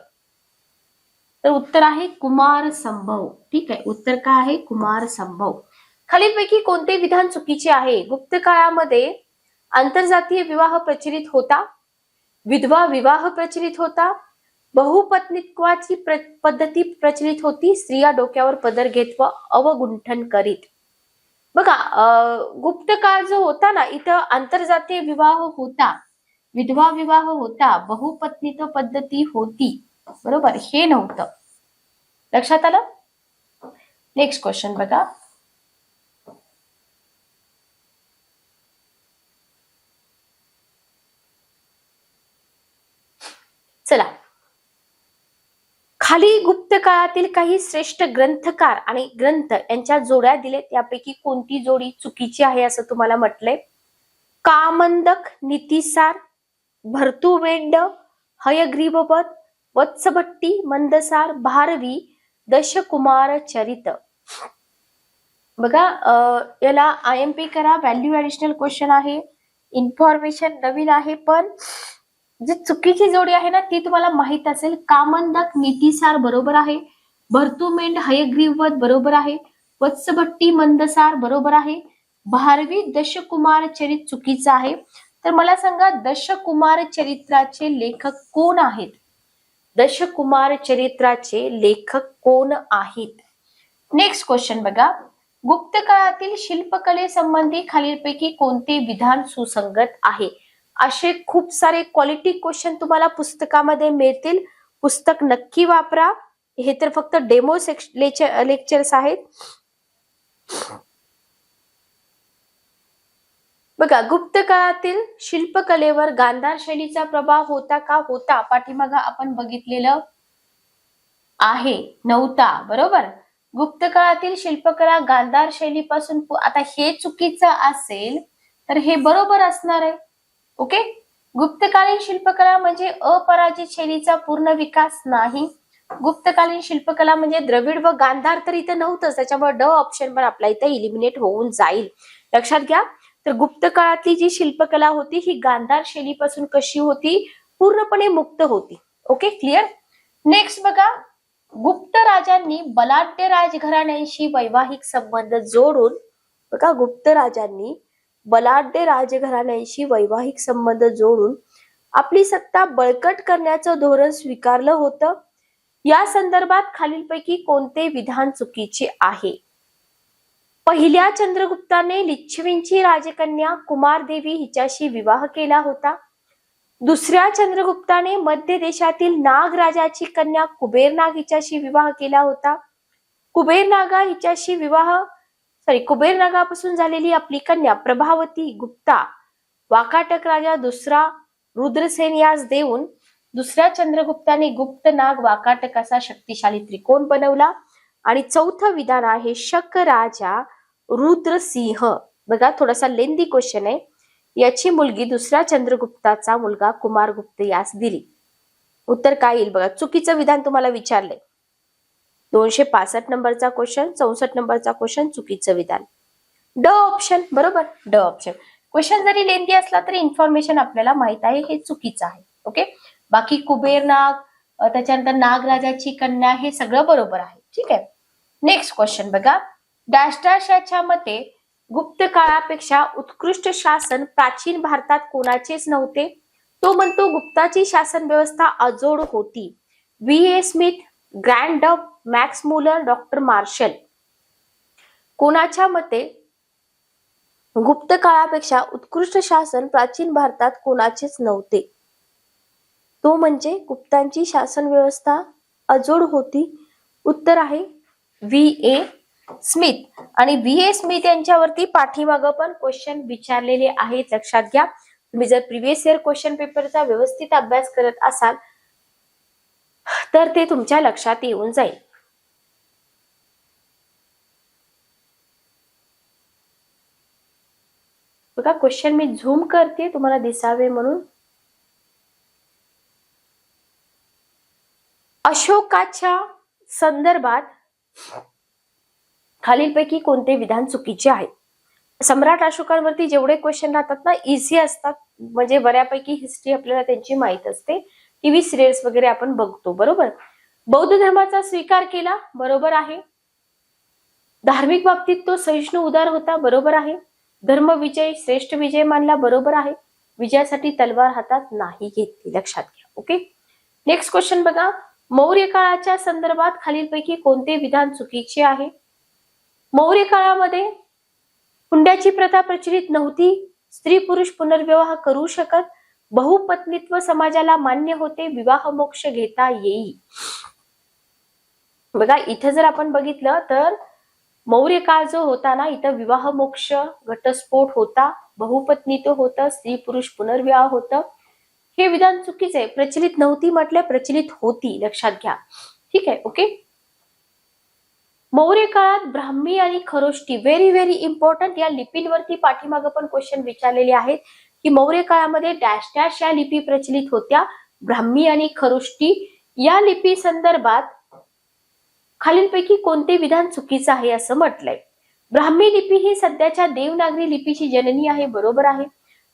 तर उत्तर आहे कुमार संभव. ठीक आहे, उत्तर काय आहे? कुमार संभव. खालीलपैकी कोणते विधान चुकीचे आहे? गुप्त काळामध्ये आंतरजातीय विवाह प्रचलित होता, विधवा विवाह प्रचलित होता, बहुपत्नीत्वाची पद्धती प्रचलित होती, स्त्रिया डोक्यावर पदर घेत व अवगुंठन करीत. बघा, गुप्त काळ जो होता ना, इथं आंतरजातीय विवाह होता, विधवा विवाह होता, बहुपत्नीत्व पद्धती होती, बरोबर, हे नव्हतं. लक्षात आलं? नेक्स्ट क्वेश्चन बघा. चला, खाली गुप्त काळातील काही श्रेष्ठ ग्रंथकार आणि ग्रंथ यांच्या जोड्या दिलेत. यापैकी कोणती जोडी चुकीची आहे असं तुम्हाला म्हटलंय? कामंदक नीतिसार, भर्तुवेंड हयग्रीववध, वत्सभट्टी मंदसार, भारवी दशकुमार चरित. बघा, याला IMP करा. व्हॅल्यू ऍडिशनल क्वेश्चन आहे, इन्फॉर्मेशन नवीन आहे, पण जी चुकीची जोडी आहे ना ती तुम्हाला माहित असेल. कामंदक नीतिसार बरोबर आहे, भर्तुमेंड हयग्रीववध बरोबर आहे, वत्सभट्टी मंदसार बरोबर आहे, भारवी दशकुमार चरित चुकीचं आहे. तर मला सांगा, दशकुमार चरित्राचे लेखक कोण आहेत? दशकुमार चरित्राचे लेखक कोण आहेत? नेक्स्ट क्वेश्चन बघा. गुप्त काळातील शिल्पकले संबंधी खालीलपैकी कोणते विधान सुसंगत आहे? असे खूप सारे क्वालिटी क्वेश्चन तुम्हाला पुस्तकामध्ये मिळतील. पुस्तक नक्की वापरा. हे तर फक्त डेमो लेक्चर्स आहेत. बघा, गुप्त काळातील शिल्पकलेवर गांधार शैलीचा प्रभाव होता का? होता. पाठीमागं आपण बघितलेलं आहे. नव्हता. बरोबर. गुप्त काळातील शिल्पकला गांधार शैलीपासून, आता हे चुकीचं असेल तर हे बरोबर असणार आहे. ओके. गुप्तकालीन शिल्पकला म्हणजे अपराजित शैलीचा पूर्ण विकास नाही. गुप्तकालीन शिल्पकला म्हणजे द्रविड व गांधार तर इथं नव्हतंच, त्याच्यामुळे ड ऑप्शन पण आपला इथं इलिमिनेट होऊन जाईल. लक्षात घ्या. तर गुप्त काळातली जी शिल्पकला होती ही गांधार शैलीपासून कशी होती? पूर्णपणे मुक्त होती. Okay, clear. नेक्स्ट बघा. गुप्त राजांनी बलाढ्य राजघराण्यांशी वैवाहिक संबंध जोडून, बघा, गुप्त राजांनी बलाढ्य राजघराण्यांशी वैवाहिक संबंध जोडून आपली सत्ता बळकट करण्याचं धोरण स्वीकारलं होतं. या संदर्भात खालीलपैकी कोणते विधान चुकीचे आहे? पहिल्या चंद्रगुप्ताने लिच्छवींची राजकन्या कुमारदेवी हिच्याशी विवाह केला होता. दुसऱ्या चंद्रगुप्ताने मध्य देशातील नागराजाची कन्या कुबेरनाग हिच्याशी विवाह केला होता. कुबेरनागापासून झालेली आपली कन्या प्रभावती गुप्ता वाकाटक राजा दुसरा रुद्रसेन यास देऊन दुसऱ्या चंद्रगुप्ताने गुप्त नाग वाकाटक असा शक्तिशाली त्रिकोण बनवला. आणि चौथं विधान आहे शक राजा रुद्रसिंह. बघा, थोडासा लेंदी क्वेश्चन आहे. याची मुलगी दुसऱ्या चंद्रगुप्ताचा मुलगा कुमारगुप्त यास दिली. उत्तर काय येईल बघा. चुकीचं विधान तुम्हाला विचारलंय. 265 नंबरचा क्वेश्चन, 64 नंबरचा क्वेश्चन, चुकीचं विधान. ड ऑप्शन. बरोबर, ड ऑप्शन. क्वेश्चन जरी लेंदी असला तरी इन्फॉर्मेशन आपल्याला माहित आहे हे चुकीचं आहे. ओके. बाकी कुबेरनाग, त्याच्यानंतर नागराजाची कन्या, हे सगळं बरोबर आहे. ठीक आहे. नेक्स्ट क्वेश्चन बघा. डॅशडॅशच्या मते गुप्त काळापेक्षा उत्कृष्ट शासन प्राचीन भारतात कोणाचेच नव्हते. तो म्हणतो गुप्ताची शासन व्यवस्था अजोड होती. V.A. स्मिथ, ग्रँड डब, मॅक्स मुलर, डॉक्टर मार्शल. कोणाच्या मते गुप्त काळापेक्षा उत्कृष्ट शासन प्राचीन भारतात कोणाचेच नव्हते? तो म्हणजे गुप्तांची शासन व्यवस्था अजोड होती. उत्तर आहे V.A. स्मिथ. आणि V.A. स्मिथ यांच्यावरती पाठीमागं पण क्वेश्चन विचारलेले आहेत. लक्षात घ्या. तुम्ही जर प्रिव्हियस इयर क्वेश्चन पेपरचा व्यवस्थित अभ्यास करत असाल तर ते तुमच्या लक्षात येऊन जाईल. बघा, क्वेश्चन मी झूम करते तुम्हाला दिसावे म्हणून. अशोकाच्या संदर्भात खालीलपैकी कोणते विधान चुकीचे आहे? सम्राट अशोकांवरती जेवढे क्वेश्चन राहतात ना इझी असतात, म्हणजे बऱ्यापैकी हिस्ट्री आपल्याला त्यांची माहित असते. टीव्ही सिरियल्स वगैरे आपण बघतो. बरोबर. बौद्ध धर्माचा स्वीकार केला. बरोबर आहे. धार्मिक बाबतीत तो सहिष्णू उदार होता. बरोबर आहे. धर्म विजय श्रेष्ठ विजय मानला. बरोबर आहे. विजयासाठी तलवार हातात नाही घेतली. लक्षात घ्या. ओके. नेक्स्ट क्वेश्चन बघा. मौर्य काळाच्या संदर्भात खालीलपैकी कोणते विधान चुकीचे आहे? मौर्य काळामध्ये हुंड्याची प्रथा प्रचलित नव्हती. स्त्री पुरुष पुनर्विवाह करू शकत. बहुपत्नीत्व समाजाला मान्य होते. विवाह मोक्ष घेता येई. बघा इथं जर आपण बघितलं तर मौर्य काळ जो होता ना, इथं विवाह मोक्ष, घटस्फोट होता, बहुपत्नीत्व होतं, स्त्री पुरुष पुनर्विवाह होतं. हे विधान चुकीचे आहे. प्रचलित नव्हती म्हटलं, प्रचलित होती, लक्षात घ्या. ठीक आहे, ओके. मौर्य काळात ब्राह्मी आणि खरोष्टी, व्हेरी व्हेरी इम्पॉर्टंट. या लिपींवरती पाठीमागं पण क्वेश्चन विचारलेले आहेत की मौर्य काळामध्ये डॅश डॅश या लिपी प्रचलित होत्या, ब्राह्मी आणि खरोष्टी. या लिपी संदर्भात खालीलपैकी कोणते विधान चुकीचं आहे असं म्हटलंय. ब्राह्मी लिपी ही सध्याच्या देवनागरी लिपीची जननी आहे, बरोबर आहे.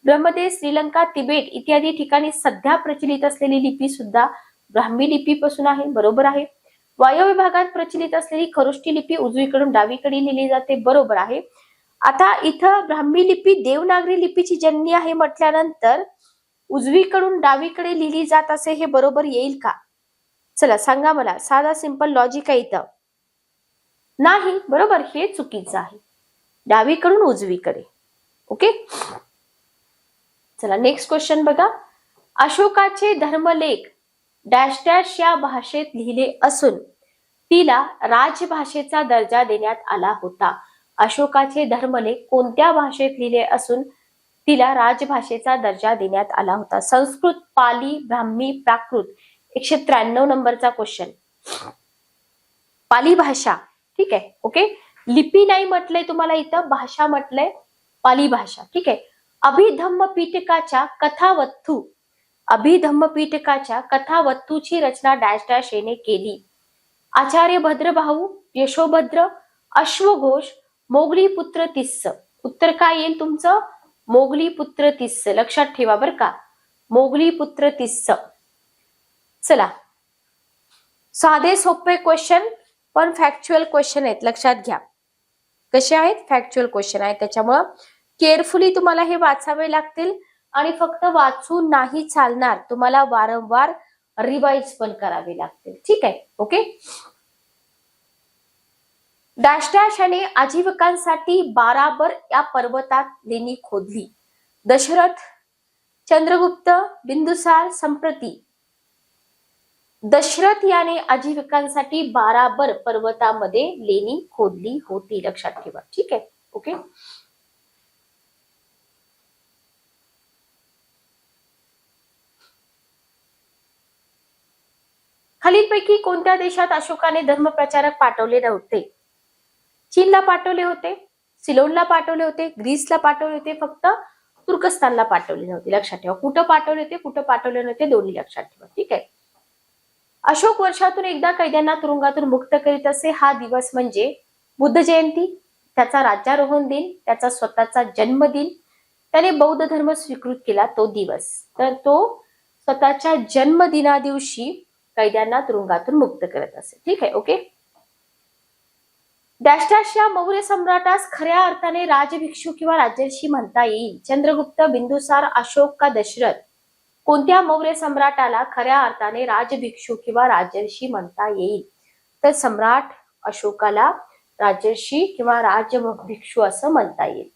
ब्रह्मदेश, श्रीलंका, तिबेट इत्यादी ठिकाणी सध्या प्रचलित असलेली लिपी सुद्धा ब्राह्मी लिपीपासून आहे, बरोबर आहे. वायव्य भागात प्रचलित असलेली खरोष्टी लिपी उजवीकडून डावीकडे लिहिली जाते, बरोबर आहे. आता इथं ब्राह्मी लिपी देवनागरी लिपीची जननी आहे म्हटल्यानंतर उजवीकडून डावीकडे लिहिली जात असे, हे बरोबर येईल का? चला सांगा मला, साधा सिंपल लॉजिक आहे इथं. नाही, बरोबर, हे चुकीचं आहे. डावीकडून उजवीकडे. ओके, चला नेक्स्ट क्वेश्चन बघा. अशोकाचे धर्मलेख डॅश डॅश या भाषेत लिहिले असून तिला राजभाषेचा दर्जा देण्यात आला होता. अशोकाचे धर्मलेख कोणत्या भाषेत लिहिले असून तिला राजभाषेचा दर्जा देण्यात आला होता? संस्कृत, पाली, ब्राह्मी, प्राकृत. 193 नंबरचा क्वेश्चन. पाली भाषा. ठीक आहे, ओके. लिपी नाही म्हटलंय तुम्हाला इथं, भाषा म्हटलंय, पाली भाषा. ठीक आहे. अभिधम्म पीठकाच्या कथावत्थू, अभिधम्म पीठकाच्या कथावत्थूची रचना डॅश डॅश येने केली. आचार्य भद्रभाऊ, यशोभद्र, अश्वघोष, मोगली पुत्र तिस्स. उत्तर काय येईल तुमचं? मोगली पुत्र तिस्स. लक्षात ठेवा बरं का, मोगली पुत्र तिस्स. चला, साधे सोपे क्वेश्चन पण फॅक्च्युअल क्वेश्चन आहेत, लक्षात घ्या. कसे आहेत? फॅक्च्युअल क्वेश्चन आहेत, त्याच्यामुळं केअरफुली तुम्हाला हे वाचावे लागतील. आणि फक्त वाचून नाही चालणार, तुम्हाला वारंवार रिवाइज पण करावे लागतील. ठीक आहे, ओके. डॅश डॅश याने आजीविकांसाठी बाराबर या पर्वतात लेणी खोदली. दशरथ, चंद्रगुप्त, बिंदुसार, संप्रती. दशरथ याने आजीविकांसाठी बाराबर पर्वतामध्ये लेणी खोदली होती, लक्षात ठेवा. ठीक आहे, ओके. खालीलपैकी कोणत्या देशात अशोकाने धर्मप्रचारक पाठवले नव्हते? चीनला पाठवले होते, सिलोनला पाठवले होते, ग्रीसला पाठवले होते, फक्त तुर्कस्तानला पाठवले नव्हते, लक्षात ठेवा. कुठं पाठवले होते, कुठं पाठवले नव्हते, दोन्ही लक्षात ठेवा. ठीक आहे. अशोक वर्षातून एकदा कैद्यांना तुरुंगातून मुक्त करीत असे. हा दिवस म्हणजे बुद्ध जयंती, त्याचा राज्यारोहण दिन, त्याचा स्वतःचा जन्मदिन, त्याने बौद्ध धर्म स्वीकृत केला तो दिवस. तर तो स्वतःच्या जन्मदिना दिवशी कैद्यांना तुरुंगातून मुक्त करत असे. ठीक आहे, ओके. डॅश डॅश या मौर्य सम्राटास खऱ्या अर्थाने राजभिक्षू किंवा राजर्षी म्हणता येईल. चंद्रगुप्त, बिंदुसार, अशोक का दशरथ? कोणत्या मौर्य सम्राटाला खऱ्या अर्थाने राजभिक्षू किंवा राजर्षी म्हणता येईल? तर सम्राट अशोकाला राजर्षी किंवा राजभिक्षू असं म्हणता येईल.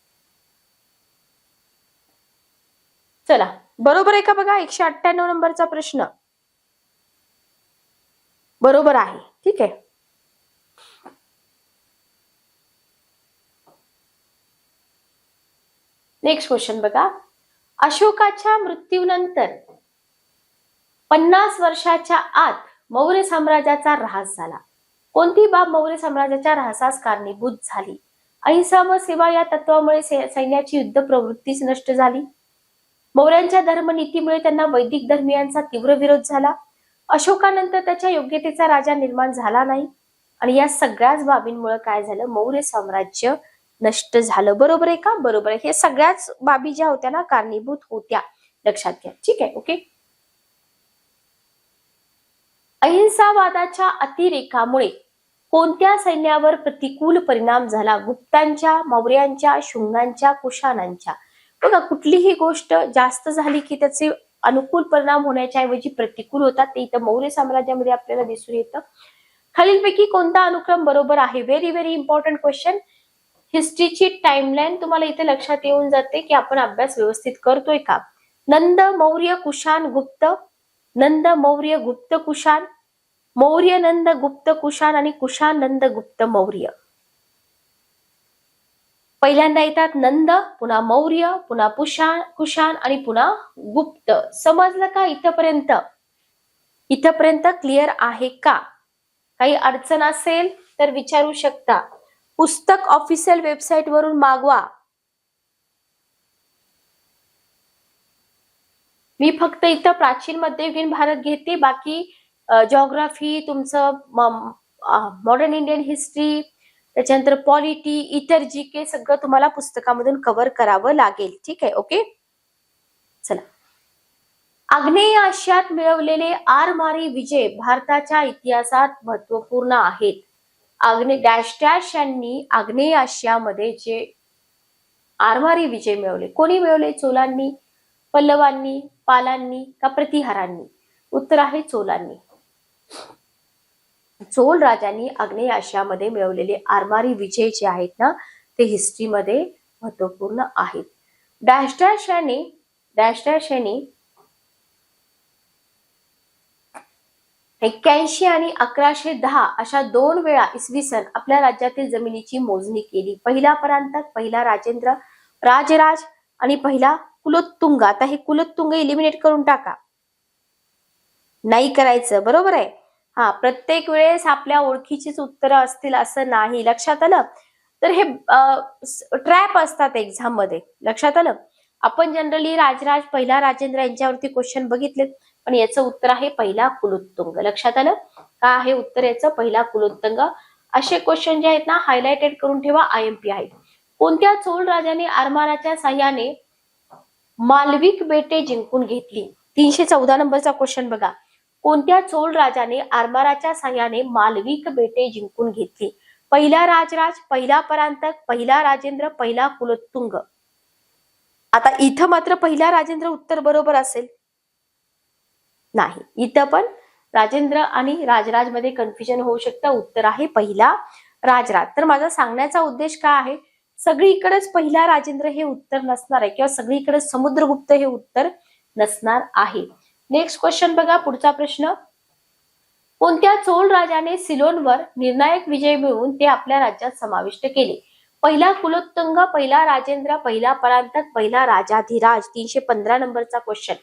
चला, बरोबर आहे का बघा? 198 नंबरचा प्रश्न बरोबर आहे. ठीक आहे. नेक्स्ट क्वेश्चन बघा. अशोकाच्या मृत्यूनंतर 50 वर्षाच्या आत मौर्य साम्राज्याचा ऱ्हास झाला. कोणती बाब मौर्य साम्राज्याच्या ऱ्हासास कारणीभूत झाली? अहिंसा व सेवा या तत्वामुळे सैन्याची युद्ध प्रवृत्तीच नष्ट झाली. मौर्यांच्या धर्मनीतीमुळे त्यांना वैदिक धर्मीयांचा तीव्र विरोध झाला. अशोकानंतर त्याच्या योग्यतेचा राजा निर्माण झाला नाही. आणि या सगळ्याच बाबींमुळे काय झालं? मौर्य साम्राज्य नष्ट झालं. बरोबर आहे का? बरोबर आहे. हे सगळ्याच बाबी ज्या होत्या ना कारणीभूत होत्या, लक्षात घ्या. ठीक आहे, ओके. अहिंसावादाच्या अतिरेकामुळे कोणत्या सैन्यावर प्रतिकूल परिणाम झाला? गुप्तांच्या, मौर्यांच्या, शुंगांच्या, कुशाणांच्या. बघा, कुठलीही गोष्ट जास्त झाली की त्याचे अनुकूल परिणाम होण्याच्या ऐवजी प्रतिकूल होतात, ते इथं मौर्य साम्राज्यामध्ये आपल्याला दिसून येतं. खालीलपैकी कोणता अनुक्रम बरोबर आहे? Very very important question. हिस्ट्रीची टाइमलाईन तुम्हाला इथे लक्षात येऊन जाते की आपण अभ्यास व्यवस्थित करतोय का. नंद, मौर्य, कुशाण, गुप्त. नंद, मौर्य, गुप्त, कुशाण. मौर्य नंद गुप्त कुशाण आणि कुशाण नंद गुप्त मौर्य. पहिल्यांदा येतात नंद, पुन्हा मौर्य, पुन्हा कुशाण आणि पुन्हा गुप्त. समजलं का इथपर्यंत? इथपर्यंत क्लिअर आहे का? काही अडचण असेल तर विचारू शकता. पुस्तक ऑफिशियल वेबसाईट वरून मागवा. मी फक्त इथं प्राचीन मध्ययुगीन भारत घेते, बाकी जॉग्राफी, तुमचं मॉडर्न इंडियन हिस्ट्री, त्याच्यानंतर पॉलिटी, इतर जी के सगळं तुम्हाला पुस्तकामधून कव्हर करावं लागेल. ठीक आहे, ओके. चला, आग्नेय आशियात मिळवलेले आरमारी विजय भारताच्या इतिहासात महत्वपूर्ण आहेत. डॅश डॅश यांनी आग्नेय आशियामध्ये जे आरमारी विजय मिळवले, कोणी मिळवले? चोलांनी, पल्लवांनी, पालांनी का प्रतिहारांनी? उत्तर आहे चोलांनी. चोल राजांनी आग्नेय आशियामध्ये मिळवलेले आरमारी विजय जे आहेत ना, ते हिस्ट्रीमध्ये महत्वपूर्ण आहेत. डॅश डॅश यांनी 81 आणि 1110 अशा 2 वेळा इसवी सन आपल्या राज्यातील जमिनीची मोजणी केली. पहिला परांतक, पहिला राजेंद्र, राजराज आणि पहिला कुलोत्तुंग. आता हे कुलोत्तुंग इलिमिनेट करून टाका. नाही करायचं, बरोबर आहे. हा, प्रत्येक वेळेस आपल्या ओळखीचीच उत्तरं असतील असं नाही. लक्षात आलं? तर हे ट्रॅप असतात एक्झाम मध्ये. लक्षात आलं? आपण जनरली राजराज, पहिला राजेंद्र यांच्यावरती क्वेश्चन बघितलेत, पण याचं उत्तर आहे पहिला कुलोत्तुंग. लक्षात आलं का? आहे उत्तर याचं पहिला कुलोत्तुंग. असे क्वेश्चन जे आहेत ना, हायलाइटेड करून ठेवा, IMP आहेत. कोणत्या चोल राजाने आरमाराच्या साह्याने मालविक बेटे जिंकून घेतली? 314 नंबरचा क्वेश्चन बघा. कोणत्या चोल राजाने आरमाराच्या साह्याने मालविक बेटे जिंकून घेतली? पहिला राजराज, पहिला परांतक, पहिला राजेंद्र, पहिला कुलोत्तुंग. आता इथं मात्र पहिला राजेंद्र उत्तर बरोबर असेल? नाही, इथं पण राजेंद्र आणि राजराज मध्ये कन्फ्युजन होऊ शकतं. उत्तर आहे पहिला राजराज. तर माझा सांगण्याचा उद्देश काय आहे? सगळीकडेच पहिला राजेंद्र हे उत्तर नसणार आहे, किंवा सगळीकडे समुद्रगुप्त हे उत्तर नसणार आहे. नेक्स्ट क्वेश्चन बघा, पुढचा प्रश्न. कोणत्या चोल राजाने सिलोनवर निर्णायक विजय मिळवून ते आपल्या राज्यात समाविष्ट केले? पहिला कुलोत्तुंग, पहिला राजेंद्र, पहिला परांतक, पहिला राजाधिराज. 315 नंबरचा क्वेश्चन.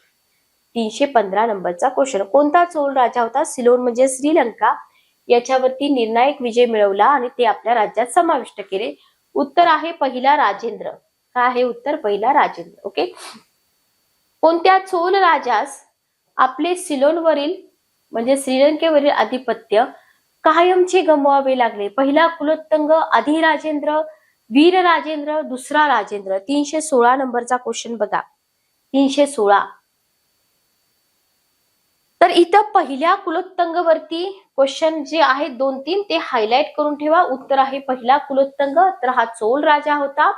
315 नंबरचा क्वेश्चन. कोणता चोल राजा होता? सिलोन म्हणजे श्रीलंका, याच्यावरती निर्णायक विजय मिळवला आणि ते आपल्या राज्यात समाविष्ट केले. उत्तर आहे पहिला राजेंद्र. काय आहे उत्तर? पहिला राजेंद्र. ओके. कोणत्या चोल राजास आपले सिलोनवरील म्हणजे श्रीलंकेवरील आधिपत्य कायमचे गमवावे लागले? पहिला कुलोत्तुंग, आधी राजेंद्र, वीर राजेंद्र, दुसरा राजेंद्र. 316 नंबरचा क्वेश्चन बघा. 316. तर इथं पहिल्या कुलोत्तुंग वरती क्वेश्चन जे आहेत 2-3 ते हायलाइट करून ठेवा. उत्तर आहे पहिला कुलोत्तुंग. तर हा चोल राजा होता,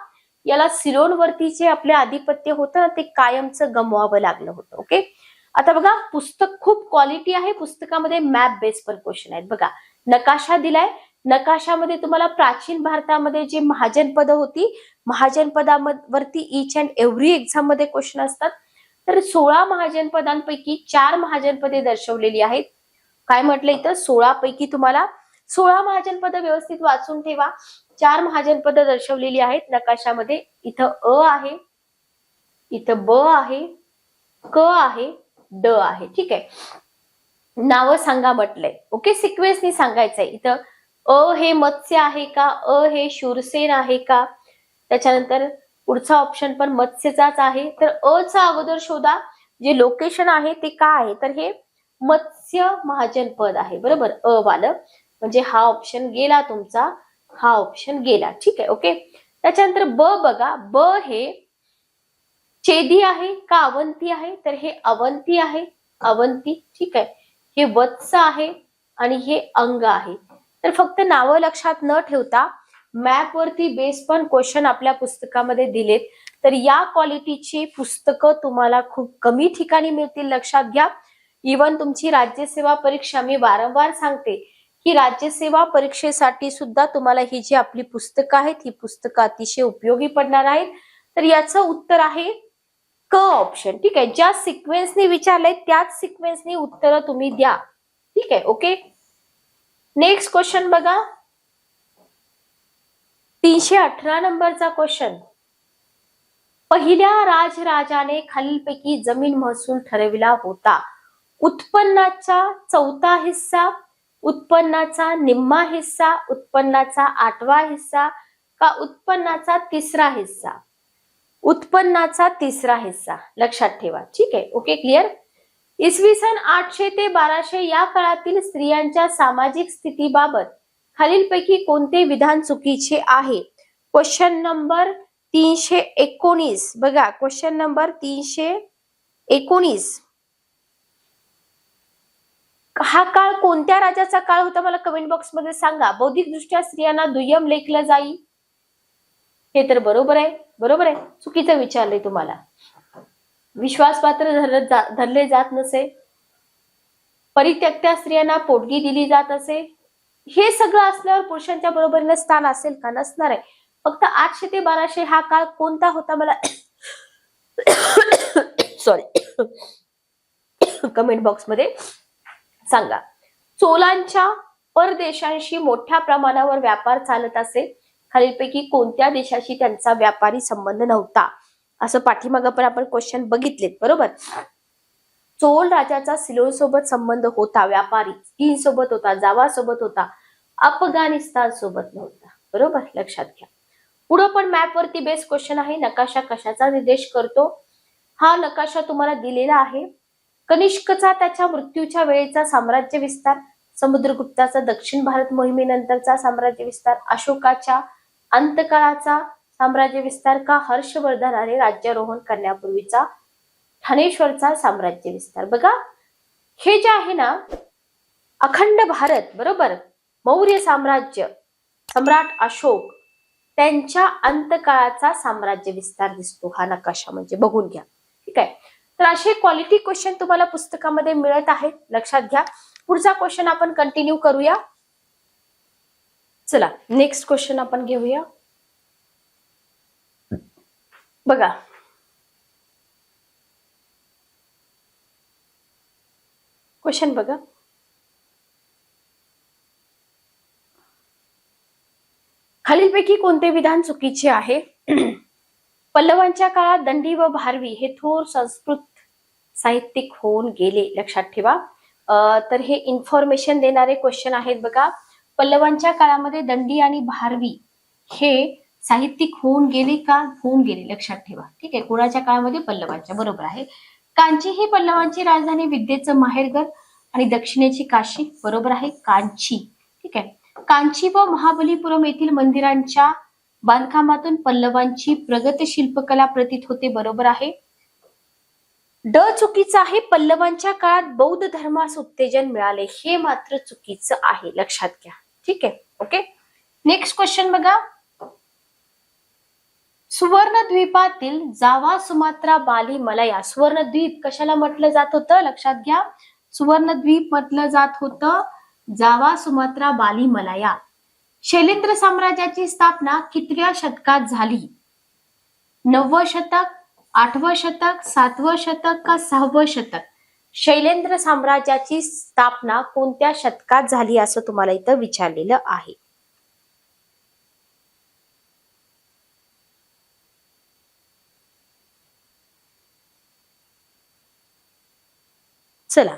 याला सिलोन वरती जे आपले आधिपत्य होतं ना, ते कायमचं गमवावं लागलं होतं. ओके. आता बघा, पुस्तक खूप क्वालिटी आहे. पुस्तकामध्ये मॅप बेस पर क्वेश्चन आहेत. बघा, नकाशा दिलाय. नकाशामध्ये तुम्हाला प्राचीन भारतामध्ये जी महाजनपद होती, महाजनपदावरती ईच अँड एव्हरी एक्झाम मध्ये क्वेश्चन असतात. तर 16 महाजनपदांपैकी 4 महाजनपदे दर्शवलेली आहेत. काय म्हटलं इथं? 16 पैकी तुम्हाला 16 महाजनपद व्यवस्थित वाचून ठेवा. 4 महाजनपद दर्शवलेली आहेत नकाशामध्ये. इथं अ आहे, इथं ब आहे, क आहे, ड आहे. ठीक आहे. नावं सांगा म्हटलंय. ओके, सिक्वेन्सनी सांगायचंय. इथं अ हे मत्स्य आहे का? अ हे शूरसेन आहे का? त्याच्यानंतर पुढचा ऑप्शन पण मत्स्यचाच आहे. तर अ चा अगोदर शोधा. जे लोकेशन आहे ते काय आहे? तर हे मत्स्य महाजनपद आहे. बरोबर, अ वालं. म्हणजे हा ऑप्शन गेला तुमचा, हा ऑप्शन गेला. ठीक आहे. ओके. त्याच्यानंतर ब बघा. ब हे चेदी आहे का अवंती आहे? तर हे अवंती आहे. अवंती. ठीक आहे. हे वत्स आहे आणि हे अंग आहे. तर फक्त नावं लक्षात न ठेवता मॅप वरती बेस पण क्वेश्चन आपल्या पुस्तकामध्ये दिलेत. तर या क्वालिटीची पुस्तकं तुम्हाला खूप कमी ठिकाणी मिळतील. लक्षात घ्या. इव्हन तुमची राज्यसेवा परीक्षा, मी वारंवार सांगते की राज्यसेवा परीक्षेसाठी सुद्धा तुम्हाला ही जी आपली पुस्तकं आहेत, ही पुस्तकं अतिशय उपयोगी पडणार आहेत. तर याचं उत्तर आहे क ऑप्शन. ठीक आहे. ज्या सिक्वेन्सने विचारलंय त्याच सिक्वेन्सने उत्तर तुम्ही द्या. ठीक आहे. ओके. नेक्स्ट क्वेश्चन बघा, 318 नंबरचा क्वेश्चन. पहिल्या राजराजाने खालीलपैकी जमीन महसूल ठरविला होता. उत्पन्नाचा चौथा हिस्सा, उत्पन्नाचा निम्मा हिस्सा, उत्पन्नाचा 8वा हिस्सा का उत्पन्नाचा 3रा हिस्सा? उत्पन्नाचा 3रा हिस्सा लक्षात ठेवा. ठीक आहे, ओके, क्लिअर. इसवी सन 800 ते 1200 या काळातील स्त्रियांच्या सामाजिक स्थितीबाबत खालीलपैकी कोणते विधान चुकीचे आहे? क्वेश्चन नंबर 319 बघा, क्वेश्चन नंबर 319. हा काळ कोणत्या राजाचा काळ होता मला कमेंट बॉक्स मध्ये सांगा. बौद्धिकदृष्ट्या स्त्रियांना दुय्यम लेखलं जाई, हे तर बरोबर आहे. बरोबर आहे, चुकीचं विचारलंय तुम्हाला. विश्वासपात्र धरले जात नसे, परित्यक्त्या स्त्रियांना पोटगी दिली जात असे. हे सगळं असल्यावर पुरुषांच्या बरोबरीने स्थान असेल का? नसणार आहे. फक्त 800 ते 1200 हा काळ कोणता होता मला सॉरी कमेंट बॉक्स मध्ये सांगा. चोलांच्या परदेशांशी मोठ्या प्रमाणावर व्यापार चालत असे. खालीलपैकी कोणत्या देशाशी त्यांचा व्यापारी संबंध नव्हता? असं पाठीमागं पण आपण क्वेश्चन बघितलेत. बरोबर. चोल राजाचा सिलोन सोबत संबंध होता, व्यापारी. चीन सोबत होता, जावा सोबत होता, अफगाणिस्तान सोबत नव्हता. बरोबर, लक्षात घ्या. पुढे पण मॅप वरती बेस्ट क्वेश्चन आहे. नकाशा कशाचा निर्देश करतो? हा नकाशा तुम्हाला दिलेला आहे. कनिष्कचा त्याच्या मृत्यूच्या वेळेचा साम्राज्य विस्तार, समुद्रगुप्ताचा दक्षिण भारत मोहिमेनंतरचा साम्राज्य विस्तार, अशोकाच्या अंतकाळाचा साम्राज्य विस्तार का हर्षवर्धनाने राज्यारोहण करण्यापूर्वीचा ठाणेश्वरचा साम्राज्य विस्तार? बघा, हे जे आहे ना अखंड भारत, बरोबर, मौर्य साम्राज्य, सम्राट अशोक त्यांच्या अंतकाळाचा साम्राज्य विस्तार दिसतो हा नकाशा, म्हणजे बघून घ्या. ठीक आहे, तर असे क्वालिटी क्वेश्चन तुम्हाला पुस्तकामध्ये मिळत आहेत, लक्षात घ्या. पुढचा क्वेश्चन आपण कंटिन्यू करूया. चला नेक्स्ट क्वेश्चन आपण घेऊया. बघा, क्वेश्चन बघा. खालीलपैकी कोणते विधान चुकीचे आहे? पल्लवांच्या काळात दंडी व भारवी हे थोर संस्कृत साहित्यिक होऊन गेले. लक्षात ठेवा. तर हे इन्फॉर्मेशन देणारे क्वेश्चन आहेत. बघा, पल्लवांच्या काळामध्ये दंडी आणि भारवी हे साहित्यिक होऊन गेले का? होऊन गेले, लक्षात ठेवा. ठीक आहे, कोणाच्या काळामध्ये? पल्लवांच्या, बरोबर आहे. कांची ही पल्लवांची राजधानी, विद्येचं माहेरघर आणि दक्षिणेची काशी, बरोबर आहे, कांची. ठीक आहे, कांची व महाबलीपुरम येथील मंदिरांच्या बांधकामातून पल्लवांची प्रगत शिल्पकला प्रतीत होते, बरोबर आहे. ड चुकीचं आहे. पल्लवांच्या काळात बौद्ध धर्मास उत्तेजन मिळाले, हे मात्र चुकीचं आहे, लक्षात घ्या. ठीक आहे, ओके. नेक्स्ट क्वेश्चन बघा. सुवर्णद्वीपातील जावा, सुमात्रा, बाली, मलया. सुवर्णद्वीप कशाला म्हटलं जात होतं? लक्षात घ्या. सुवर्णद्वीप म्हटलं जात होतं जावा, सुमात्रा, बाली, मलया. शैलेंद्र साम्राज्याची स्थापना कितव्या शतकात झाली? 9वे शतक, 8वं शतक, 7वं शतक का 6वं शतक? शैलेंद्र साम्राज्याची स्थापना कोणत्या शतकात झाली असं तुम्हाला इथं विचारलेलं आहे. चला,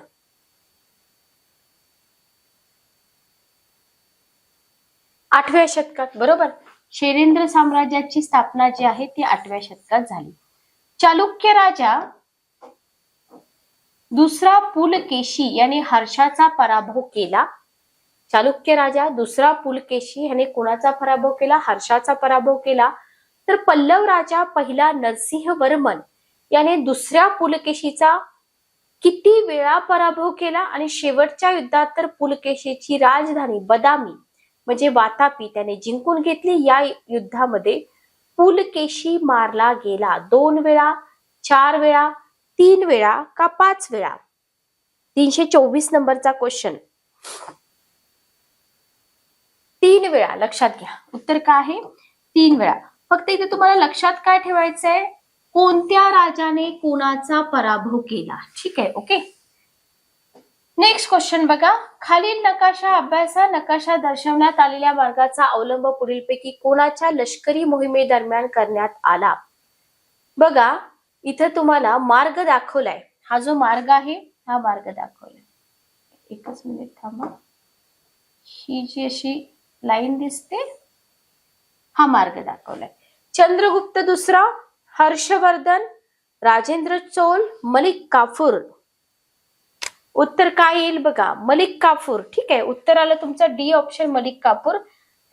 8व्या शतकात, बरोबर. शैलेंद्र साम्राज्याची स्थापना जी आहे ती 8व्या शतकात झाली. चालुक्य राजा दुसरा पुलकेशी याने हर्षाचा पराभव केला. चालुक्य राजा दुसरा पुलकेशी याने कोणाचा पराभव केला? हर्षाचा पराभव केला. तर पल्लव राजा पहिला नरसिंहवर्मन याने दुसऱ्या पुलकेशीचा किती वेळा पराभव केला? आणि शेवटच्या युद्धात तर पुलकेशीची राजधानी बदामी म्हणजे वातापी त्याने जिंकून घेतली. या युद्धामध्ये पुलकेशी मारला गेला 2 वेळा, 4 वेळा, 3 वेळा का 5 वेळा? 324 नंबरचा क्वेश्चन. 3 वेळा, लक्षात घ्या. उत्तर काय आहे? 3 वेळा. फक्त इथे तुम्हाला लक्षात काय ठेवायचंय? कोणत्या राजाने कोणाचा पराभव केला. ठीक आहे, ओके. नेक्स्ट क्वेश्चन बघा, खालील नकाशा अभ्यासा नकाशा दर्शवण्यात आलेल्या मार्गाचा अवलंब पुढीलपैकी कोणाच्या लष्करी मोहिमेदरम्यान करण्यात आला? बघा इथं तुम्हाला मार्ग दाखवलाय, हा जो मार्ग आहे हा मार्ग दाखवलाय. एकच मिनिट थांबा, ही जी अशी लाईन दिसते हा मार्ग दाखवलाय. चंद्रगुप्त दुसरा, हर्षवर्धन, राजेंद्र चोल, मलिक काफूर. उत्तर काय येईल बघा, मलिक काफूर. ठीक आहे, उत्तर आलं तुमचं डी ऑप्शन मलिक काफूर.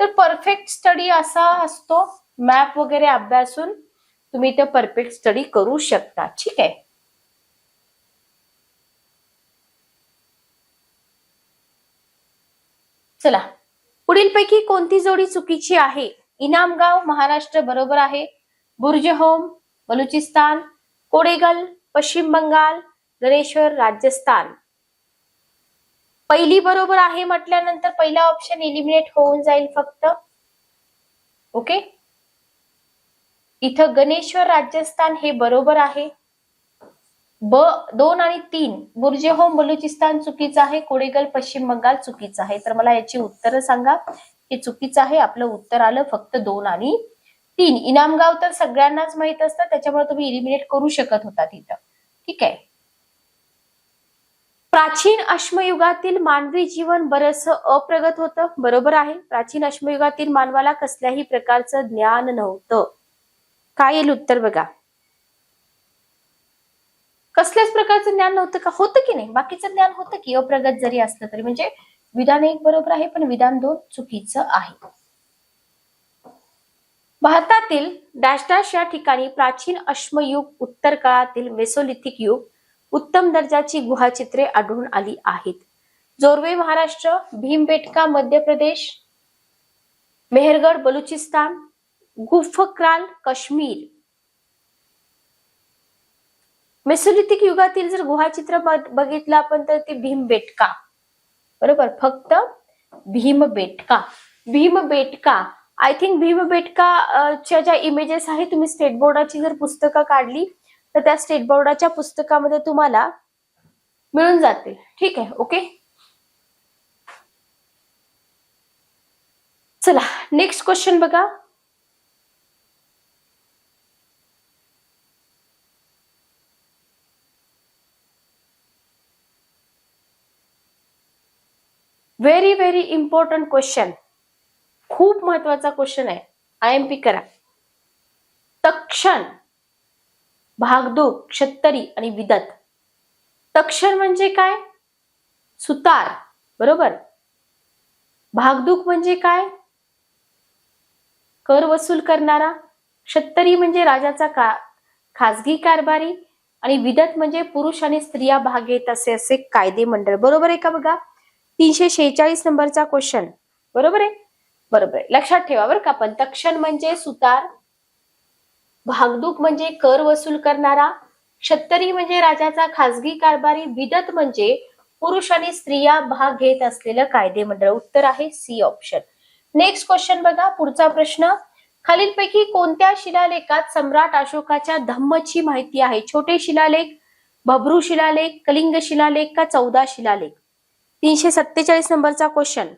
तर परफेक्ट स्टडी असा असतो, मॅप वगैरे अभ्यासून तुम्ही इथे परफेक्ट स्टडी करू शकता. ठीक आहे, चला पुढीलपैकी कोणती जोडी चुकीची आहे? इनामगाव महाराष्ट्र बरोबर आहे, बुर्जहोम बलुचिस्तान, कोडेगल पश्चिम बंगाल, गणेश्वर राजस्थान. पहिली बरोबर आहे म्हटल्यानंतर पहिला ऑप्शन एलिमिनेट होऊन जाईल फक्त. ओके, इथं गणेश्वर राजस्थान हे बरोबर आहे. ब 2 आणि 3 बुर्जेहोम बलुचिस्तान चुकीचं आहे, कोडेगल पश्चिम बंगाल चुकीचं आहे. तर मला याची उत्तर सांगा. हे चुकीचं आहे, आपलं उत्तर आलं फक्त 2 आणि 3. इनामगाव तर सगळ्यांनाच माहित असतं, त्याच्यामुळे तुम्ही इलिमिनेट करू शकत होता तिथं. ठीक आहे, प्राचीन अश्मयुगातील मानवी जीवन बरंच अप्रगत होतं, बरोबर आहे. प्राचीन अश्मयुगातील मानवाला कसल्याही प्रकारचं ज्ञान नव्हतं. काय येईल उत्तर बघा, कसल्याच प्रकारचं ज्ञान नव्हतं का? होतं की नाही, बाकीचं ज्ञान होतं की, अप्रगत जरी असलं तरी. म्हणजे विधान 1 बरोबर आहे, पण विधान 2 चुकीचं आहे. भारतातील डॅश डॅश या ठिकाणी प्राचीन अश्मयुग, उत्तर काळातील मेसोलिथिक युग, उत्तम दर्जाची गुहाचित्रे आढळून आली आहेत. जोरवे महाराष्ट्र, भीमबेटका मध्य प्रदेश, मेहरगड बलुचिस्तान, गुफक्राल काश्मीर. मेसोलिथिक युगातील जर गुहाचित्र बघितलं आपण तर ते भीमबेटका, बरोबर, फक्त भीमबेटका. भीमबेटका आय थिंक भीमबेटका च्या ज्या इमेजेस आहेत, तुम्ही स्टेट बोर्डाची जर पुस्तकं काढली तर त्या स्टेट बोर्डाच्या पुस्तकामध्ये तुम्हाला मिळून जातील. ठीक आहे, ओके. चला नेक्स्ट क्वेश्चन बघा, व्हेरी व्हेरी इम्पॉर्टंट क्वेश्चन, खूप महत्वाचा क्वेश्चन आहे. IMP करा. तक्षण, भागदूक, क्षत्तरी आणि विदत. तक्षण म्हणजे काय? सुतार, बरोबर. भागदूक म्हणजे काय? कर वसूल करणारा. क्षत्तरी म्हणजे राजाचा खासगी कारभारी. आणि विदत म्हणजे पुरुष आणि स्त्रिया भाग घेत असे कायदे मंडळ. बरोबर आहे का बघा, 346 नंबरचा क्वेश्चन. बरोबर आहे, बरोबर आहे, लक्षात ठेवा बरं का. पण तक्षण म्हणजे सुतार, भागदूक म्हणजे कर वसूल करणारा, क्षत्तरी म्हणजे राजाचा खासगी कारभारी, विदत म्हणजे पुरुष आणि स्त्रिया भाग घेत असलेलं कायदे मंडळ. उत्तर आहे सी ऑप्शन. नेक्स्ट क्वेश्चन बघा, पुढचा प्रश्न, खालीलपैकी कोणत्या शिलालेखात सम्राट अशोकाच्या धम्मची माहिती आहे? छोटे शिलालेख, भब्रू शिलालेख, कलिंग शिलालेख का 14 शिलालेख? 347 नंबरचा क्वेश्चन.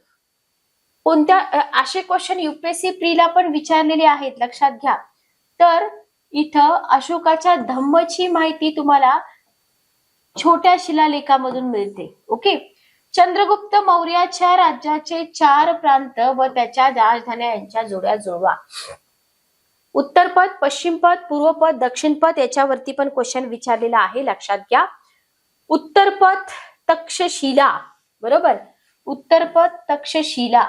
कोणत्या असे क्वेश्चन UPSC प्रीला पण विचारलेले आहेत, लक्षात घ्या. तर इथं अशोकाच्या धम्मची माहिती तुम्हाला छोट्या शिलालेखामधून मिळते. ओके. चंद्रगुप्त मौर्याच्या राज्याचे 4 प्रांत व त्याच्या राजधान्या यांच्या जोड्या जुळवा. उत्तर पद, पश्चिम पद, पूर्व पद, दक्षिण पद याच्यावरती पण क्वेश्चन विचारलेला आहे, लक्षात घ्या. उत्तर पद तक्षशिला, बरोबर. उत्तर पद तक्षशिला,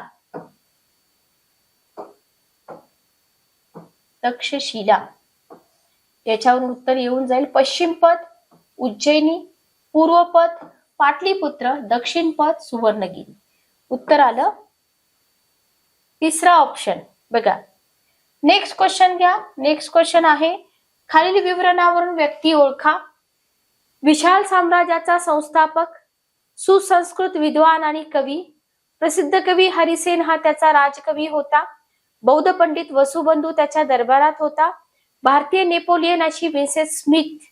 तक्षशिला याच्यावरून उत्तर येऊन जाईल. पश्चिम पद उज्जैनी, पूर्व पद पाटलीपुत्र, दक्षिण पद सुवर्णगिरी. उत्तर आलं तिसरा ऑप्शन बघा. नेक्स्ट क्वेश्चन घ्या. नेक्स्ट क्वेश्चन आहे, खालील विवरणावरून व्यक्ती ओळखा. विशाल साम्राज्याचा संस्थापक, सुसंस्कृत विद्वान आणि कवी. प्रसिद्ध कवी हरिसेन हा त्याचा राजकवी होता. बौद्ध पंडित वसुबंधू त्याच्या दरबारात होता. भारतीय नेपोलियन अशी विन्सेंट स्मिथ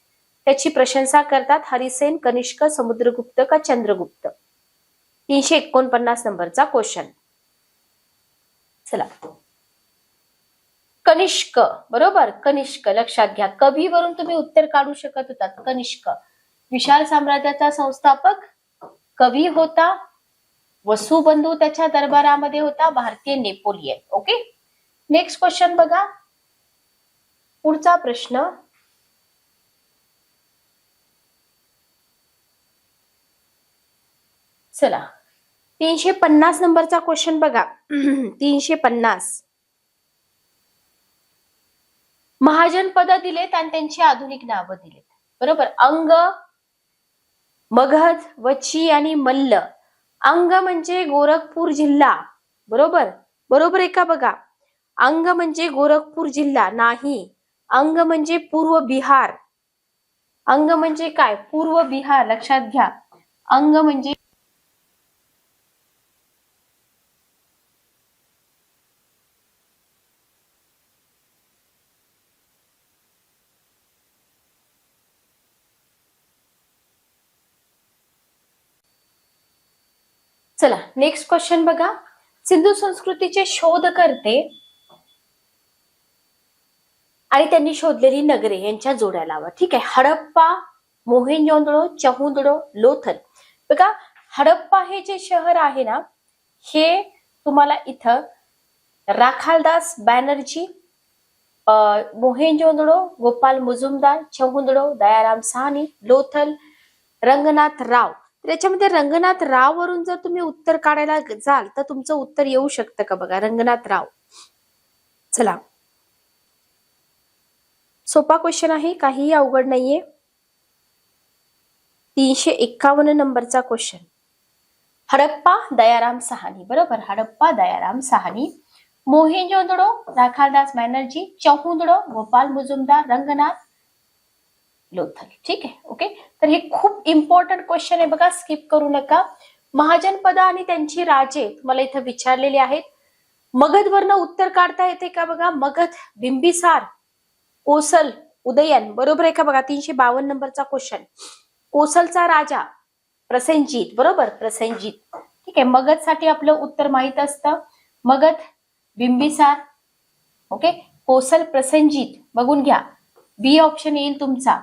त्याची प्रशंसा करतात? हरिसेन, कनिष्क, समुद्रगुप्त का चंद्रगुप्त? 349 नंबरचा क्वेश्चन. चला, कनिष्क. बरोबर, कनिष्क. लक्षात घ्या, कवीवरून तुम्ही उत्तर काढू शकत होतात. कनिष्क विशाल साम्राज्याचा संस्थापक कवी होता. वसुबंधू त्याच्या दरबारामध्ये होता. भारतीय नेपोलियन. ओके, नेक्स्ट क्वेश्चन बघा. पुढचा प्रश्न, चला 350 नंबरचा क्वेश्चन बघा. 350. महाजनपद दिलेत आणि त्यांची आधुनिक नावं दिलेत. बरोबर, अंग, मगध, वची आणि मल्ल. अंग म्हणजे गोरखपूर जिल्हा. बरोबर, बरोबर आहे का बघा? अंग म्हणजे गोरखपूर जिल्हा नाही. अंग म्हणजे पूर्व बिहार. अंग म्हणजे काय? पूर्व बिहार. लक्षात घ्या, अंग म्हणजे चला नेक्स्ट क्वेश्चन बघा. सिंधू संस्कृतीचे शोधकर्ते आणि त्यांनी शोधलेली नगरे यांच्या जोड्या लावा. ठीक आहे, हडप्पा, मोहेंजोदडो, चहुंदडो, लोथल. बघा, हडप्पा हे जे शहर आहे ना, हे तुम्हाला इथं राखालदास बॅनर्जी, मोहेंजोदडो गोपाल मुजुमदार, चहुंदडो दयाराम साहनी, लोथल रंगनाथ राव. त्याच्यामध्ये रंगनाथ राव वरून जर तुम्ही उत्तर काढायला जाल तर तुमचं उत्तर येऊ शकतं का बघा, रंगनाथ राव. चला, सोपा क्वेश्चन आहे, काहीही अवघड नाहीये. 351 नंबरचा क्वेश्चन. हडप्पा दयाराम साहनी. बरोबर, हडप्पा दयाराम साहनी. मोहेंजोदडो राखालदास बॅनर्जी, चहुंदडो गोपाल मुजुमदार, रंगनाथ लोथल. ठीक आहे, ओके. तर हे खूप इम्पॉर्टंट क्वेश्चन आहे बघा, स्किप करू नका. महाजनपद आणि त्यांची राजे तुम्हाला इथं विचारलेली आहेत. मगध वरनं उत्तर काढता येते का बघा? मगध, बिंबिसार, कोसल, उदयन. बरोबर आहे का बघा? 352 नंबरचा क्वेश्चन. कोसलचा राजा प्रसेनजीत. बरोबर, प्रसेनजीत. ठीक आहे, मगध साठी आपलं उत्तर माहित असतं. मगध, बिंबिसार, ओके, कोसल, प्रसेनजीत. बघून घ्या, बी ऑप्शन येईल तुमचा.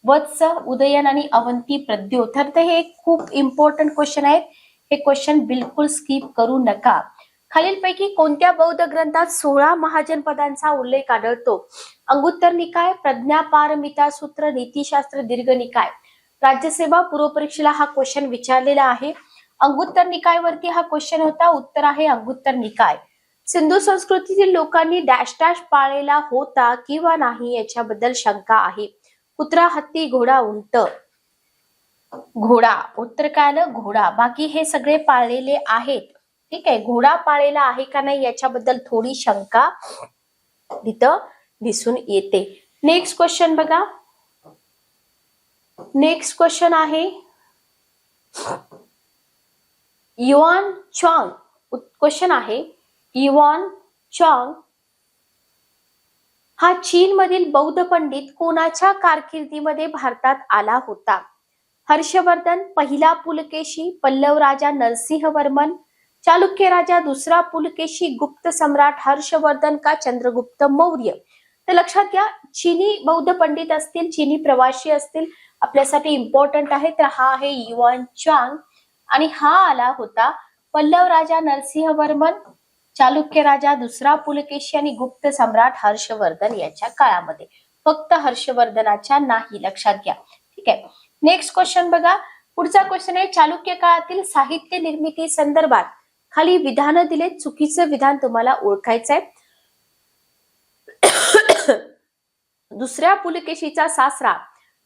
वत्स, उदयन आणि अवंती प्रद्योत. तर हे खूप इम्पॉर्टंट क्वेश्चन आहेत. हे क्वेश्चन बिलकुल स्किप करू नका. खालीलपैकी कोणत्या बौद्ध ग्रंथात 16 महाजनपदांचा उल्लेख आढळतो? अंगुत्तर निकाय, प्रज्ञापारमिता सूत्र, नीतिशास्त्र, दीर्घ निकाय. राज्यसेवा पूर्व परीक्षेला हा क्वेश्चन विचारलेला आहे. अंगुत्तर निकायवरती हा क्वेश्चन होता. उत्तर आहे अंगुत्तर निकाय. सिंधू संस्कृतीतील लोकांनी डॅश डॅश पाळलेला होता किंवा नाही याच्याबद्दल शंका आहे. कुत्रा, हत्ती, घोडा, उंट. घोडा. उत्तर काय आलं? घोडा. बाकी हे सगळे पाळलेले आहेत. ठीक आहे, घोडा पाळलेला आहे का नाही याच्याबद्दल थोडी शंका तिथं दिसून येते. नेक्स्ट क्वेश्चन बघा. नेक्स्ट क्वेश्चन आहे युआन चॉंग. क्वेश्चन आहे युआन चॉंग हा चीन मधील बौद्ध पंडित कोणाच्या कारकिर्दीमध्ये भारतात आला होता? हर्षवर्धन, पहिला पुलकेशी, पल्लव राजा नरसिंहवर्मन, चालुक्य राजा दुसरा पुलकेशी, गुप्त सम्राट हर्षवर्धन का चंद्रगुप्त मौर्य? तर लक्षात घ्या, चीनी बौद्ध पंडित असतील, चीनी प्रवासी असतील, आपल्यासाठी इम्पॉर्टंट आहे. तर हा आहे युआन चॉंग आणि हा आला होता पल्लव राजा नरसिंहवर्मन, चालुक्य राजा दुसरा पुलकेशी आणि गुप्त सम्राट हर्षवर्धन याच्या काळामध्ये. फक्त हर्षवर्धनाच्या नाही, लक्षात घ्या. ठीक आहे, नेक्स्ट क्वेश्चन बघा. पुढचा क्वेश्चन आहे चालुक्य काळातील साहित्य निर्मिती संदर्भात खाली विधान दिले, चुकीचं विधान तुम्हाला ओळखायचंय. दुसऱ्या पुलकेशीचा सासरा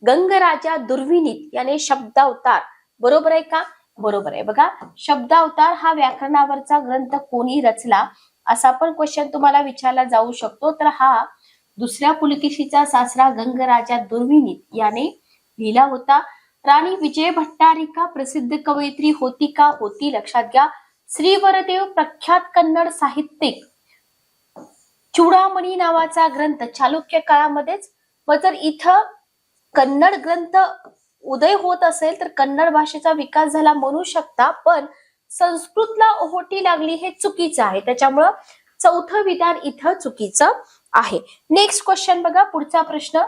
गंगराजा दुर्विनीत याने शब्दावतार. बरोबर आहे का? बरोबर आहे. बघा, शब्दावतार हा व्याकरणावरचा ग्रंथ कोणी रचला असा पण क्वेश्चन तुम्हाला विचारला जाऊ शकतो. तर हा दुसऱ्या पुलकेशीचा सासरा गंगराजा दुर्विनीत याने लिहिला होता. राणी विजय भट्टारिका प्रसिद्ध कवयित्री होती का? होती. लक्षात घ्या. श्रीवरदेव प्रख्यात कन्नड साहित्यिक. चूडामणी नावाचा ग्रंथ चालुक्य काळामध्येच. मग जर इथं कन्नड ग्रंथ उदय होत असेल तर कन्नड भाषेचा विकास झाला म्हणू शकता, पण संस्कृतला ओहोटी लागली हे चुकीचं आहे. त्याच्यामुळं चौथं विधान इथं चुकीचं आहे. नेक्स्ट क्वेश्चन बघा, पुढचा प्रश्न.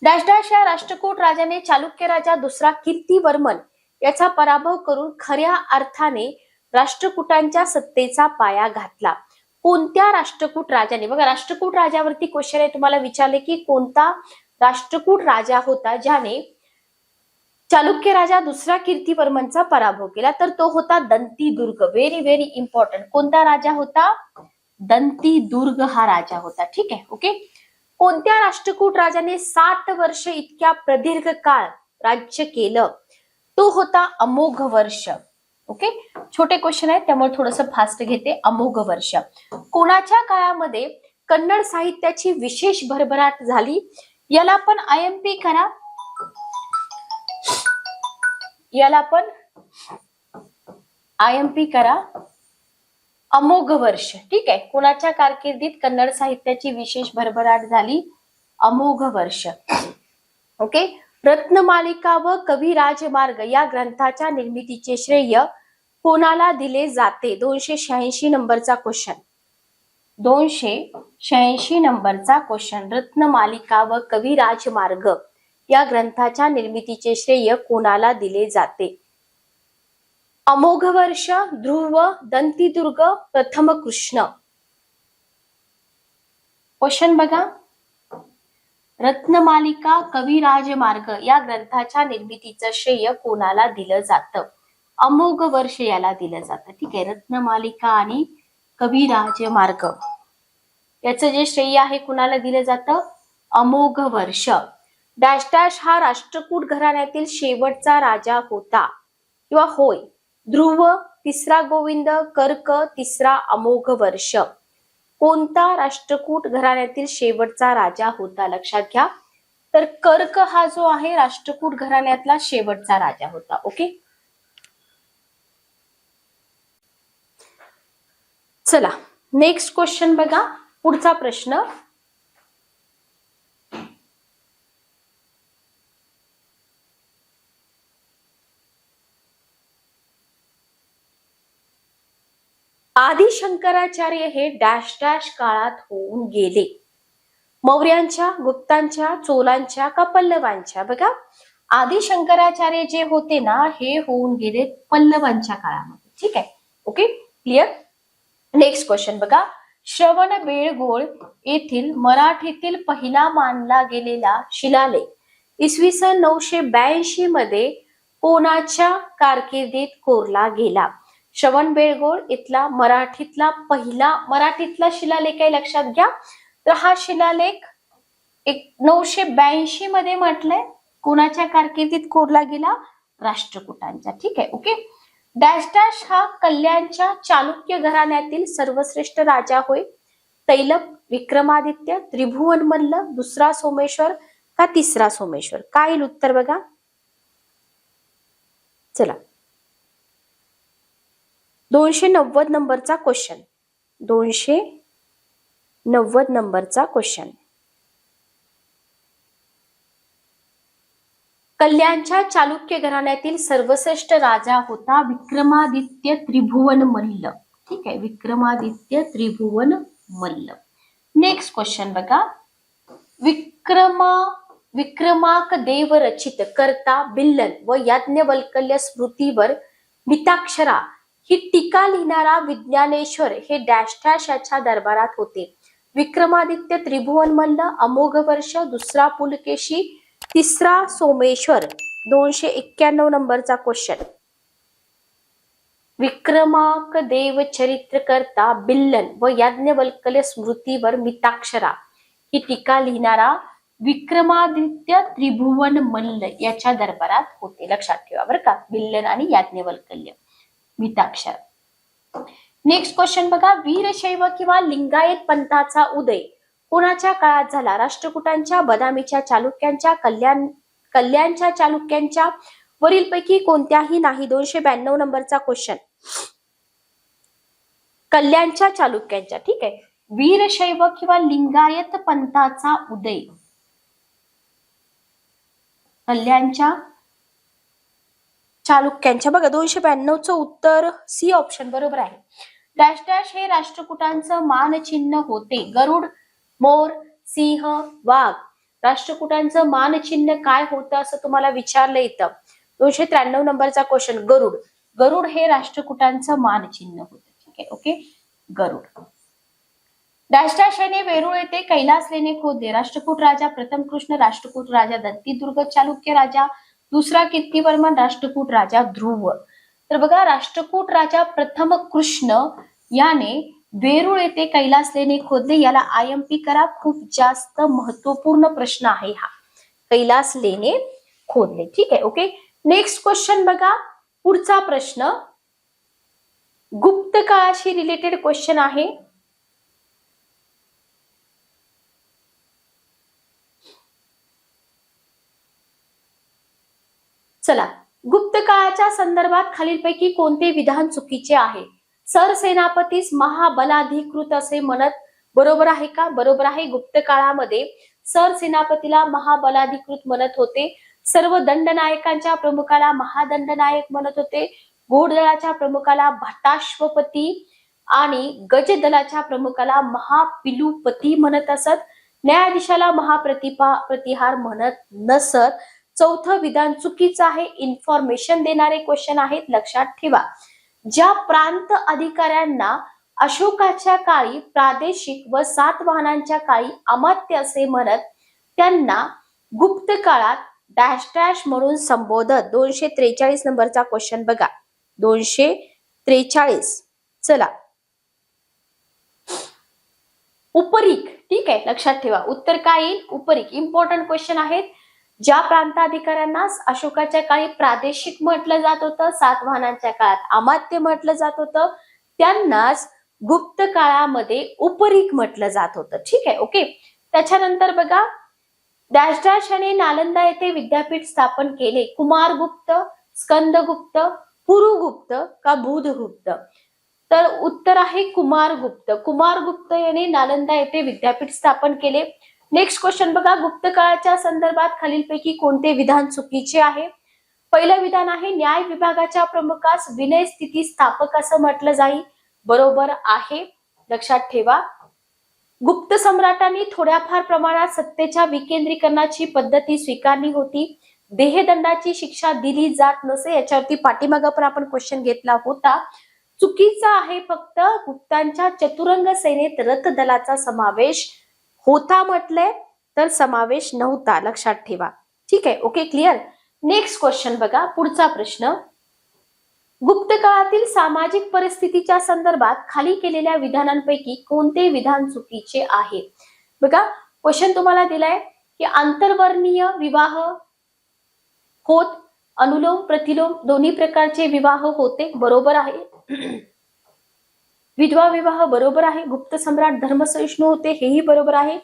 डॅश डॅश या राष्ट्रकूट राजाने चालुक्य राजा दुसरा कीर्तिवर्मन याचा पराभव करून खऱ्या अर्थाने राष्ट्रकूटांच्या सत्तेचा पाया घातला. कोणत्या राष्ट्रकूट राजाने, बघा राष्ट्रकूट राजावरती क्वेश्चन आहे, तुम्हाला विचारले की कोणता राष्ट्रकूट राजा होता ज्याने चालुक्य राजा दुसरा कीर्तिवर्मनचा पराभव केला, तर तो होता दंतीदुर्ग. Very very important. कोणता राजा होता? दंतीदुर्ग हा राजा होता. ठीक आहे, ओके. कोणत्या राष्ट्रकूट राजाने 60 वर्ष इतक्या प्रदीर्घ काळ राज्य केलं? तो होता अमोघ वर्ष. ओके, छोटे क्वेश्चन आहेत त्यामुळे थोडस फास्ट घेते. अमोघ वर्ष. कोणाच्या काळामध्ये कन्नड साहित्याची विशेष भरभराट झाली? याला पण IMP करा, याला पण IMP करा. अमोघ वर्ष. ठीक आहे, कोणाच्या कारकिर्दीत कन्नड साहित्याची विशेष भरभराट झाली? अमोघ वर्ष. ओके. रत्नमालिका व कवी राजमार्ग या ग्रंथाच्या निर्मितीचे श्रेय कोणाला दिले जाते? 286 नंबरचा क्वेश्चन. 286 नंबरचा क्वेश्चन. रत्नमालिका व कवी राजमार्ग या ग्रंथाच्या निर्मितीचे श्रेय कोणाला दिले जाते? अमोघ वर्ष, ध्रुव, दंतीदुर्ग, प्रथम कृष्ण. क्वेश्चन बघा. रत्नमालिका कवी राजमार्ग या ग्रंथाच्या निर्मितीचं श्रेय कोणाला दिलं जातं? अमोघ वर्ष याला दिलं जातं. ठीक आहे, रत्नमालिका आणि कवी राजमार्ग याचं जे श्रेय आहे कुणाला दिलं जातं? अमोघ वर्ष. डॅश डॅश हा राष्ट्रकूट घराण्यातील शेवटचा राजा होता किंवा होय? ध्रुव, तिसरा गोविंद, कर्क, तिसरा अमोघ वर्ष. कोणता राष्ट्रकूट घराण्यातील शेवटचा राजा होता? लक्षात घ्या. तर कर्क हा जो आहे राष्ट्रकूट घराण्यातला शेवटचा राजा होता. ओके, चला नेक्स्ट क्वेश्चन बघा. पुढचा प्रश्न. आदि शंकराचार्य हे डॅश डॅश काळात होऊन गेले? मौर्यांच्या, गुप्तांच्या, चोलांच्या का पल्लवांच्या? बघा, आदि शंकराचार्य जे होते ना हे होऊन गेले पल्लवांच्या काळामध्ये. ठीक आहे, ओके, क्लिअर. नेक्स्ट क्वेश्चन बघा. श्रवणबेळगोळ येथील मराठीतील पहिला मानला गेलेला शिलालेख इसवी सन 982 मध्ये कोणाच्या कारकिर्दीत कोरला गेला? श्रवणबेळगोळ इथला मराठीतला शिलालेख आहे, लक्षात घ्या. तर हा शिलालेख 982 मध्ये म्हटलंय कोणाच्या कारकिर्दीत कोरला गेला? राष्ट्रकूटांच्या. ठीक आहे, ओके. डॅश डॅश हा कल्याणच्या चालुक्य घराण्यातील सर्वश्रेष्ठ राजा होय? तैलप, विक्रमादित्य, त्रिभुवन मल्ल, दुसरा सोमेश्वर का तिसरा सोमेश्वर? काय येईल उत्तर बघा. चला 290 नंबरचा क्वेश्चन. 290 नंबरचा क्वेश्चन. कल्याणच्या चालुक्य घराण्यातील सर्वश्रेष्ठ राजा होता विक्रमादित्य त्रिभुवन मल्ल. ठीक आहे, विक्रमादित्य त्रिभुवन मल्ल. नेक्स्ट क्वेश्चन बघा. विक्रमाक देव रचित करता बिल्लन व याज्ञवल्क्य स्मृतीवर मिताक्षरा ही टीका लिहिणारा विज्ञानेश्वर हे डॅश डॅश याच्या दरबारात होते? विक्रमादित्य त्रिभुवन मल्ल, अमोघ वर्ष, दुसरा पुलकेशी, तिसरा सोमेश्वर. 291 नंबरचा क्वेश्चन. विक्रमाक देव चरित्र करता बिल्लन व याज्ञवल्क्य स्मृतीवर मिताक्षरा ही टीका लिहिणारा विक्रमादित्य त्रिभुवन मल्ल याच्या दरबारात होते. लक्षात ठेवा बरं का, बिल्लन आणि याज्ञवल्क्य मिताक्षर. नेक्स्ट क्वेश्चन बघा. वीरशैव किंवा लिंगायत पंथाचा उदय कोणाच्या काळात झाला? राष्ट्रकूटांच्या, बदामीच्या, चालुक्यांच्या, कल्याणच्या चालुक्यांच्या, वरीलपैकी कोणत्याही नाही? 292 नंबरचा क्वेश्चन. कल्याणच्या चालुक्यांच्या. ठीक आहे. वीरशैव किंवा लिंगायत पंथाचा उदय कल्याणच्या चालुक्यांच्या. बघा 292चं उत्तर सी ऑप्शन बरोबर आहे. डॅश डॅश हे राष्ट्रकुटांचं मानचिन्ह होते. गरुड, मोर, सिंह, वाघ. राष्ट्रकुटांचं मानचिन्ह काय होतं असं तुम्हाला विचारलं इथं. 293 नंबरचा क्वेश्चन. गरुड. गरुड हे राष्ट्रकुटांचं मानचिन्ह होतं. ठीक आहे. ओके. गरुड. डॅश डॅश याने वेरूळ येथे कैलास लेणे खोदले. राष्ट्रकूट राजा प्रथम कृष्ण, राष्ट्रकूट राजा दत्तीदुर्ग, चालुक्य राजा दुसरा कीर्तिवर्मन, राष्ट्रकूट राजा ध्रुव. तर बघा राष्ट्रकूट राजा प्रथम कृष्ण याने वेरूळ येथे कैलास लेणे खोदले. याला IMP करा. खूप जास्त महत्वपूर्ण प्रश्न आहे हा. कैलास लेणे खोदले. ठीक आहे. ओके. नेक्स्ट क्वेश्चन बघा. पुढचा प्रश्न गुप्त काळाशी रिलेटेड क्वेश्चन आहे. चला, गुप्त काळाच्या संदर्भात खालीलपैकी कोणते विधान चुकीचे आहे? सरसेनापतीस महाबलाधिकृत असे म्हणत. बरोबर आहे का? बरोबर आहे. गुप्त काळामध्ये सरसेनापतीला महाबलाधिकृत म्हणत होते. सर्व दंडनायकांच्या प्रमुखाला महादंडनायक म्हणत होते. घोडदळाच्या प्रमुखाला भटाश्वपती आणि गजदलाच्या प्रमुखाला महापिलुपती म्हणत असत. न्यायाधीशाला प्रतिहार म्हणत नसत. चौथं विधान चुकीचं आहे. इन्फॉर्मेशन देणारे क्वेश्चन आहेत, लक्षात ठेवा. ज्या प्रांत अधिकाऱ्यांना अशोकाच्या काळी प्रादेशिक व सातवाहनांच्या काळी अमात्य असे म्हणत त्यांना गुप्त काळात डॅश डॅश म्हणून संबोधत. 243 नंबरचा क्वेश्चन बघा. 243. चला, उपरीक. ठीक आहे, लक्षात ठेवा. उत्तर काय येईल? उपरीक. इम्पॉर्टंट क्वेश्चन आहेत. ज्या प्रांताधिकाऱ्यांना अशोकाच्या काळी प्रादेशिक म्हटलं जात होतं, सातवाहनांच्या काळात अमात्य म्हटलं जात होतं, त्यांनाच गुप्त काळामध्ये उपरीक म्हटलं जात होतं. ठीक आहे. ओके. त्याच्यानंतर बघा डॅश डॅश याने नालंदा येथे विद्यापीठ स्थापन केले. कुमारगुप्त, स्कंदगुप्त, पुरुगुप्त का बुधगुप्त? तर उत्तर आहे कुमारगुप्त. कुमारगुप्त याने नालंदा येथे विद्यापीठ स्थापन केले. नेक्स्ट क्वेश्चन बघा. गुप्त काळाच्या संदर्भात खालीलपैकी कोणते विधान चुकीचे आहे? पहिलं विधान आहे न्याय विभागाच्या प्रमुखास विनय स्थिती स्थापक असं म्हटलं जाईल. बरोबर आहे, लक्षात ठेवा. गुप्त सम्राटांनी थोड्याफार प्रमाणात सत्तेच्या विकेंद्रीकरणाची पद्धती स्वीकारली होती. देहदंडाची शिक्षा दिली जात नसे. याच्यावरती पाठीमागं पण आपण क्वेश्चन घेतला होता. चुकीचा आहे फक्त गुप्तांच्या चतुरंग सेनेत रथ दलाचा समावेश होता म्हटलंय, तर समावेश नव्हता, लक्षात ठेवा. ठीक आहे. Okay, clear. नेक्स्ट क्वेश्चन बघा. पुढचा प्रश्न. गुप्त काळातील सामाजिक परिस्थितीच्या संदर्भात खाली केलेल्या विधानांपैकी कोणते विधान चुकीचे आहे? बघा क्वेश्चन तुम्हाला दिलाय की आंतरवर्णीय विवाह होत, अनुलोम प्रतिलोम दोन्ही प्रकारचे विवाह होते. बरोबर आहे. विधवा विवाह बरोबर आहे. गुप्त सम्राट धर्मसहिष्णू होते, हेही बरोबर आहे.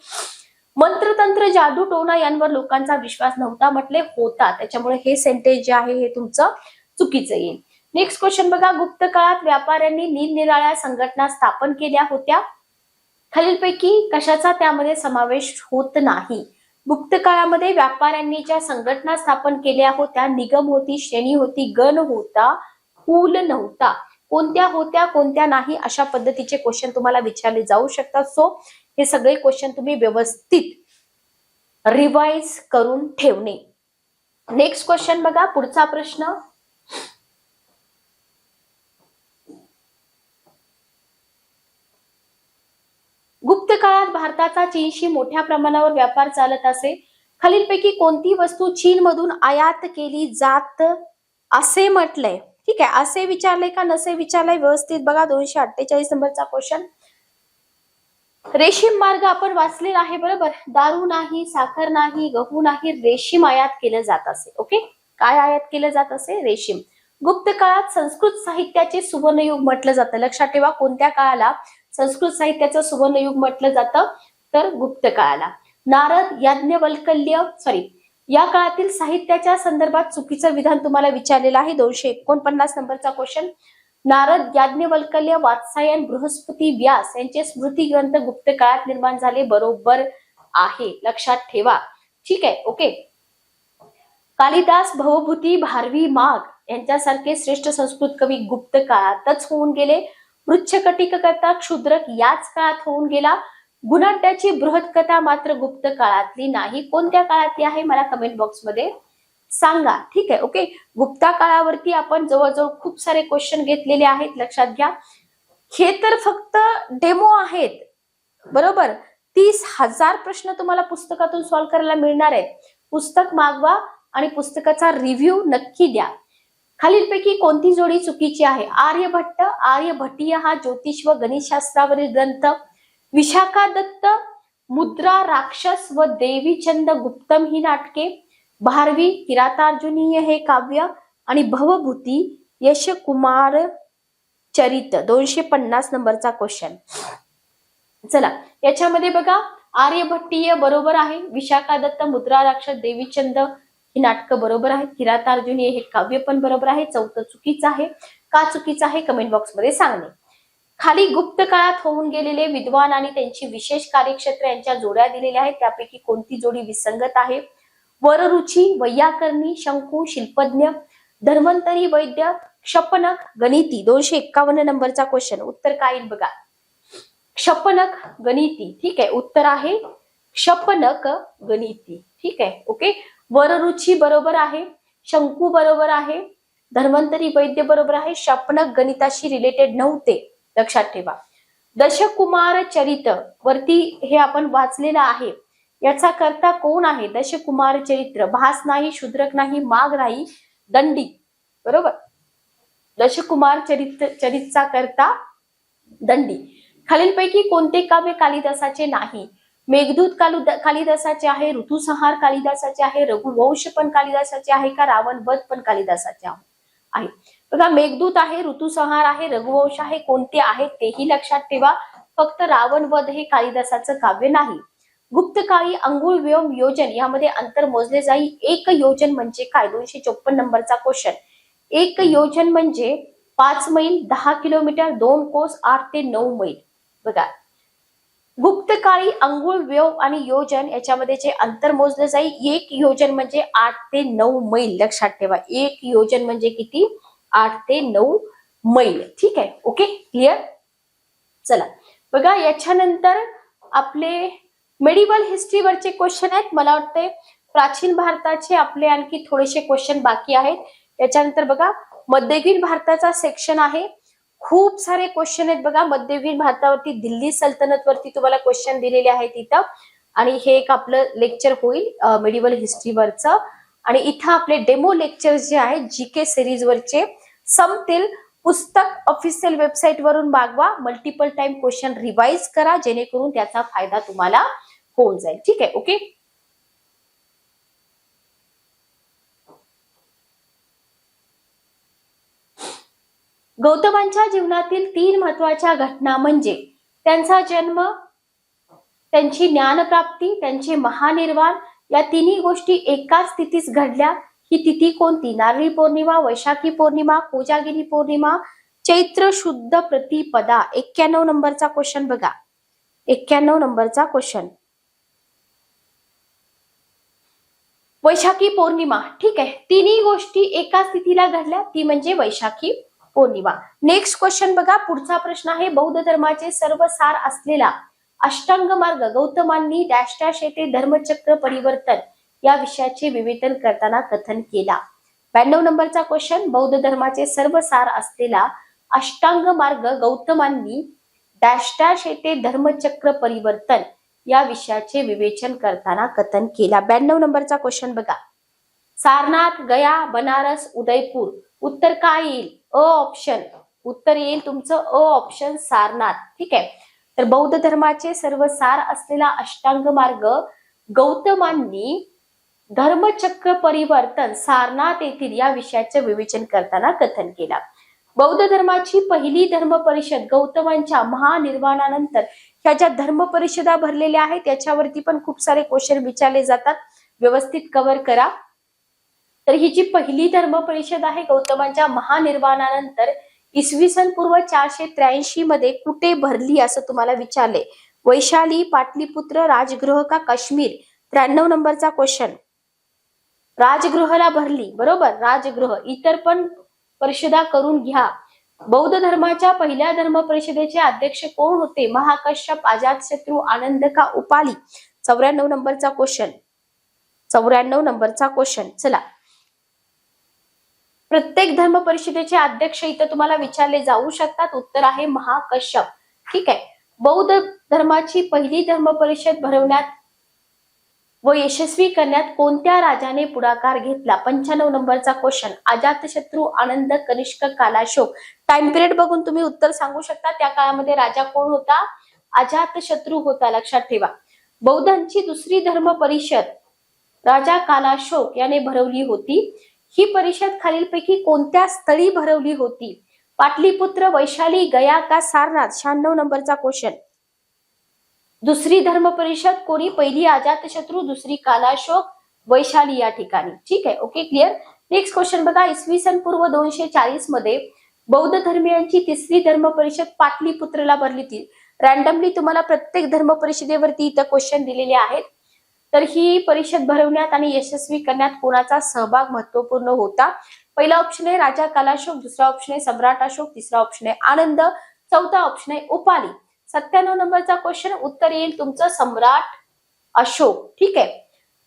मंत्रतंत्र, जादू टोना यांवर लोकांचा विश्वास नव्हता म्हटले होता. त्याच्यामुळे हे सेंटेन्स जे आहे हे तुमचं चुकीचं येईल. नेक्स्ट क्वेश्चन बघा. गुप्त काळात व्यापाऱ्यांनी निरनिराळ्या संघटना स्थापन केल्या होत्या. खालीलपैकी कशाचा त्यामध्ये समावेश होत नाही? गुप्त काळामध्ये व्यापाऱ्यांनी ज्या संघटना स्थापन केल्या होत्या, निगम होती, श्रेणी होती, गण होता, कुल नव्हता. कोणत्या होत्या कोणत्या नाही अशा पद्धतीचे क्वेश्चन तुम्हाला विचारले जाऊ शकतात. सो हे सगळे क्वेश्चन तुम्ही व्यवस्थित रिवाइज करून ठेवणे. नेक्स्ट क्वेश्चन बघा. पुढचा प्रश्न. गुप्त काळात भारताचा चीनशी मोठ्या प्रमाणावर व्यापार चालत असे. खालीलपैकी कोणती वस्तू चीन मधून आयात केली जात असे म्हटलंय? ठीक आहे. असे विचारले का नसे विचारलंय? व्यवस्थित बघा. 248 नंबरचा क्वेश्चन. रेशीम मार्ग आपण वाचलेला आहे, बरोबर. दारू नाही, साखर नाही, गहू नाही, रेशीम आयात केलं जात असे. ओके, काय आयात केलं जात असे? रेशीम. गुप्त काळात संस्कृत साहित्याचे सुवर्णयुग म्हटलं जातं. लक्षात ठेवा. कोणत्या काळाला संस्कृत साहित्याचं सुवर्णयुग म्हटलं जातं? तर गुप्त काळाला. नारद, याज्ञवल्क्य या काळातील साहित्याच्या संदर्भात चुकीचं विधान तुम्हाला विचारलेलं आहे. 249 नंबरचा क्वेश्चन. नारद, याज्ञवल्क्य, वात्सायन, बृहस्पती, व्यास यांचे स्मृती ग्रंथ गुप्त काळात निर्माण झाले. बरोबर आहे, लक्षात ठेवा. ठीक आहे. ओके. कालिदास, भवभूती, भारवी, माघ यांच्यासारखे श्रेष्ठ संस्कृत कवी गुप्त काळातच होऊन गेले. मृच्छकटिककर्ता क्षुद्रक याच काळात होऊन गेला. गुणाढ्याची बृहत कथा मात्र गुप्त काळातली नाही. कोणत्या काळातली आहे मला कमेंट बॉक्स मध्ये सांगा. ठीक आहे, ओके. गुप्ता काळावरती आपण जवळजवळ खूप सारे क्वेश्चन घेतलेले आहेत, लक्षात घ्या. हे तर फक्त डेमो आहेत, बरोबर. 30,000 प्रश्न तुम्हाला पुस्तकातून सॉल्व्ह करायला मिळणार आहेत. पुस्तक मागवा आणि पुस्तकाचा रिव्ह्यू नक्की द्या. खालीलपैकी कोणती जोडी चुकीची आहे? आर्यभट्ट, आर्यभट्टीय हा ज्योतिष व गणितशास्त्रावरील ग्रंथ. विशाखा दत्त, मुद्रा राक्षस व देवीचंद गुप्तम ही नाटके. भारवी, किरातार्जुनीय हे काव्य आणि भवभूती यशकुमार चरित. 250 नंबरचा क्वेश्चन. चला याच्यामध्ये बघा, आर्यभट्टीय बरोबर आहे, विशाखा दत्त, मुद्रा राक्षस, देवीचंद ही नाटकं बरोबर आहेत, किरातार्जुनीय हे काव्य पण बरोबर आहे. चौथं चुकीचं आहे. का चुकीचं आहे कमेंट बॉक्स मध्ये सांगणे. खाली गुप्त काळात होऊन गेलेले विद्वान आणि त्यांची विशेष कार्यक्षेत्र यांच्या जोड्या दिलेल्या आहेत. त्यापैकी कोणती जोडी विसंगत आहे? वररुची, वैयाकरणी, शंकू, शिल्पज्ञ, धन्वंतरी, वैद्य, क्षपनक, गणिती. 251 नंबरचा क्वेश्चन. उत्तर काय येईल बघा, क्षपनक गणिती. ठीक आहे, उत्तर आहे क्षपनक गणिती. ठीक आहे, ओके. वररुची बरोबर आहे, शंकू बरोबर आहे, धन्वंतरी वैद्य बरोबर आहे. क्षपनक गणिताशी रिलेटेड नव्हते, लक्षात ठेवा. दशकुमार चरित वरती हे आपण वाचलेलं आहे. याचा कर्ता कोण आहे? दशकुमार चरित्र. भास नाही, शूद्रक नाही, माघ नाही, दंडी. बरोबर. दशकुमार चरितचा कर्ता दंडी. खालीलपैकी कोणते काव्य कालिदासाचे नाही? मेघदूत कालिदासाचे आहे, ऋतुसंहार कालिदासाचे आहे, रघुवंश पण कालिदासाचे आहे का रावण वध पण कालिदासाचे आहे? बघा, मेघदूत आहे, ऋतुसंहार आहे, रघुवंश आहे. कोणते आहेत तेही लक्षात ठेवा. फक्त रावण वध हे कालिदासाचं काव्य नाही. गुप्तकाळी अंगुळ व्योम योजन यामध्ये अंतर मोजले जाईल. एक योजन म्हणजे काय? 254 नंबरचा क्वेश्चन. एक योजन म्हणजे 5 मैल, 10 किलोमीटर, 2 कोस, 8 ते 9 मैल. बघा, गुप्तकाळी अंगुळ, व्योम आणि योजन याच्यामध्ये जे अंतर मोजलं जाईल, एक योजन म्हणजे 8 ते 9 मैल. लक्षात ठेवा, एक योजन म्हणजे किती? 8 ते 9 मैल. ठीक आहे, ओके, क्लिअर. चला बघा, याच्यानंतर आपले मेडिवल हिस्ट्रीवरचे क्वेश्चन आहेत. मला वाटते प्राचीन भारताचे आपले आणखी थोडेसे क्वेश्चन बाकी आहेत. याच्यानंतर बघा, मध्ययुगीन भारताचा सेक्शन आहे. खूप सारे क्वेश्चन आहेत बघा मध्ययुगीन भारतावरती. दिल्ली सल्तनत वरती तुम्हाला क्वेश्चन दिलेले आहेत इथं. आणि हे एक आपलं लेक्चर होईल मेडिवल हिस्ट्रीवरचं. आणि इथं आपले डेमो लेक्चर जे आहेत जीके सिरीज वरचे संपतील. पुस्तक ऑफिशियल वेबसाईट वरून मागवा. मल्टिपल टाइम क्वेश्चन रिवाइज करा, जेणेकरून त्याचा फायदा तुम्हाला होऊन जाईल. ठीक आहे, ओके. गौतमांच्या जीवनातील 3 महत्वाच्या घटना म्हणजे त्यांचा जन्म, त्यांची ज्ञानप्राप्ती, त्यांचे महानिर्वाण. या तिन्ही गोष्टी एकाच तिथीस घडल्या. ही तिथी कोणती? नारळी पौर्णिमा, वैशाखी पौर्णिमा, कोजागिरी पौर्णिमा, चैत्र शुद्ध प्रतिपदा. 91 नंबरचा क्वेश्चन बघा, 91 नंबरचा क्वेश्चन. वैशाखी पौर्णिमा. ठीक आहे, तिन्ही गोष्टी एकाच तिथीला घडल्या, ती म्हणजे वैशाखी पौर्णिमा. नेक्स्ट क्वेश्चन बघा, पुढचा प्रश्न आहे, बौद्ध धर्माचे सर्व सार असलेला अष्टांग मार्ग गौतमांनी डॅश डॅश येथे धर्मचक्र परिवर्तन या विषयाचे विवेचन करताना कथन केला. 92 नंबरचा क्वेश्चन, बौद्ध धर्माचे सर्व सार असलेला अष्टांग मार्ग गौतमांनी डॅश डॅश येथे धर्मचक्र परिवर्तन या विषयाचे विवेचन करताना कथन केला. 92 नंबरचा क्वेश्चन बघा, सारनाथ, गया, बनारस, उदयपूर. उत्तर काय येईल? A option. उत्तर येईल तुमचं अ ऑप्शन, सारनाथ. ठीक आहे, तर बौद्ध धर्माचे सर्व सार असलेला अष्टांग मार्ग गौतमांनी धर्मचक्र परिवर्तन सारनाथ येथील या विषयाचे विवेचन करताना कथन केला. बौद्ध धर्माची पहिली धर्म परिषद गौतमांच्या महानिर्वाणानंतर ह्या ज्या धर्म परिषदा भरलेल्या आहेत त्याच्यावरती पण खूप सारे क्वेश्चन विचारले जातात, व्यवस्थित कव्हर करा. तर ही जी पहिली धर्म परिषद आहे गौतमांच्या महानिर्वाणानंतर इसवी सन पूर्व 483 मध्ये कुठे भरली असं तुम्हाला विचारले. वैशाली, पाटलीपुत्र, राजगृह का काश्मीर. 93 नंबरचा क्वेश्चन. राजगृहाला भरली, बरोबर, राजगृह. इतर पण परिषदा करून घ्या. बौद्ध धर्माच्या पहिल्या धर्म परिषदेचे अध्यक्ष कोण होते? महाकश्यप, अजातशत्रू, आनंद का उपाली? 94 नंबरचा क्वेश्चन. 94 नंबरचा क्वेश्चन. चला, प्रत्येक धर्म परिषदेचे अध्यक्ष इथं तुम्हाला विचारले जाऊ शकतात. उत्तर आहे महाकश्यप. ठीक आहे. बौद्ध धर्माची पहिली धर्म परिषद भरवण्यात व यशस्वी करण्यात कोणत्या राजाने पुढाकार घेतला? 95 नंबरचा क्वेश्चन. अजातशत्रू, आनंद, कनिष्क, कालाशोक. टाइम पिरियड बघून तुम्ही उत्तर सांगू शकता. त्या काळामध्ये राजा कोण होता? अजातशत्रू होता, लक्षात ठेवा. बौद्धांची दुसरी धर्म परिषद राजा कालाशोक याने भरवली होती. ही परिषद खालीलपैकी कोणत्या स्थळी भरवली होती? पाटलीपुत्र, वैशाली, गया का सारनाथ? 96 नंबरचा क्वेश्चन. दुसरी धर्म परिषद कोणी? पहिली अजातशत्रू, दुसरी कालाशोक, वैशाली या ठिकाणी. ठीक आहे, ओके, क्लिअर. नेक्स्ट क्वेश्चन बघा. इसवी सन पूर्व 240 मध्ये बौद्ध धर्मीयांची तिसरी धर्म परिषद पाटलीपुत्रला भरली होती. रॅन्डमली तुम्हाला प्रत्येक धर्म परिषदेवरती इथं क्वेश्चन दिलेले आहेत. तर ही परिषद भरवण्यात आणि यशस्वी करण्यात कोणाचा सहभाग महत्वपूर्ण होता? पहिला ऑप्शन आहे राजा कालाशोक, दुसरा ऑप्शन आहे सम्राट अशोक, तिसरा ऑप्शन आहे आनंद, चौथा ऑप्शन आहे उपाली. 97 नंबरचा क्वेश्चन. उत्तर येईल तुमचं सम्राट अशोक. ठीक आहे.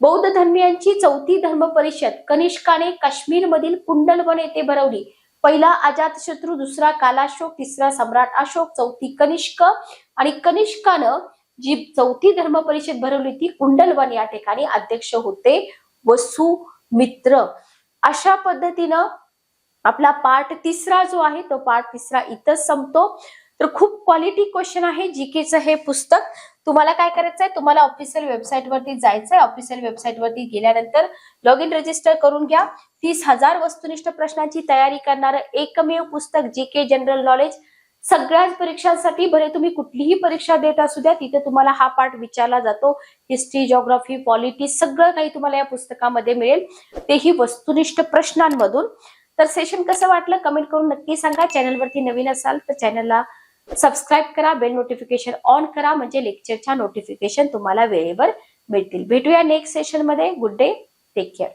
बौद्ध धर्मीयांची चौथी धर्म परिषद कनिष्काने काश्मीर मधील कुंडलवन येथे भरवली. पहिला अजातशत्रू, दुसरा कालाशोक, तिसरा सम्राट अशोक, चौथी कनिष्क. आणि कनिष्कानं जी चौथी धर्म परिषद भरवली ती कुंडलवन या ठिकाणी अध्यक्ष होते वसुमित्र. अशा पद्धतीनं आपला पार्ट तिसरा जो आहे तो पार्ट तिसरा इथंच संपतो. तर खूप क्वालिटी क्वेश्चन आहे जीकेचं हे पुस्तक. तुम्हाला काय करायचंय? तुम्हाला ऑफिशियल वेबसाईट वरती जायचंय. ऑफिशियल वेबसाईट वरती गेल्यानंतर लॉग इन रजिस्टर करून घ्या. 30,000 वस्तुनिष्ठ प्रश्नांची तयारी करणारं एकमेव पुस्तक जीके जनरल नॉलेज. सगळ्याच परीक्षांसाठी, भले तुम्ही कुठलीही परीक्षा देत असू द्या, तिथे तुम्हाला हा पार्ट विचारला जातो. हिस्ट्री, जिओग्राफी, पॉलिटी सगळं काही तुम्हाला या पुस्तकामध्ये मिळेल, तेही वस्तुनिष्ठ प्रश्नांमधून. तर सेशन कसं वाटलं कमेंट करून नक्की सांगा. चॅनलवरती नवीन असाल तर चॅनलला सबस्क्राईब करा, बेल नोटिफिकेशन ऑन करा, म्हणजे लेक्चरच्या नोटिफिकेशन तुम्हाला वेळेवर मिळतील. भेटूया नेक्स्ट सेशन मध्ये. Good day, take care.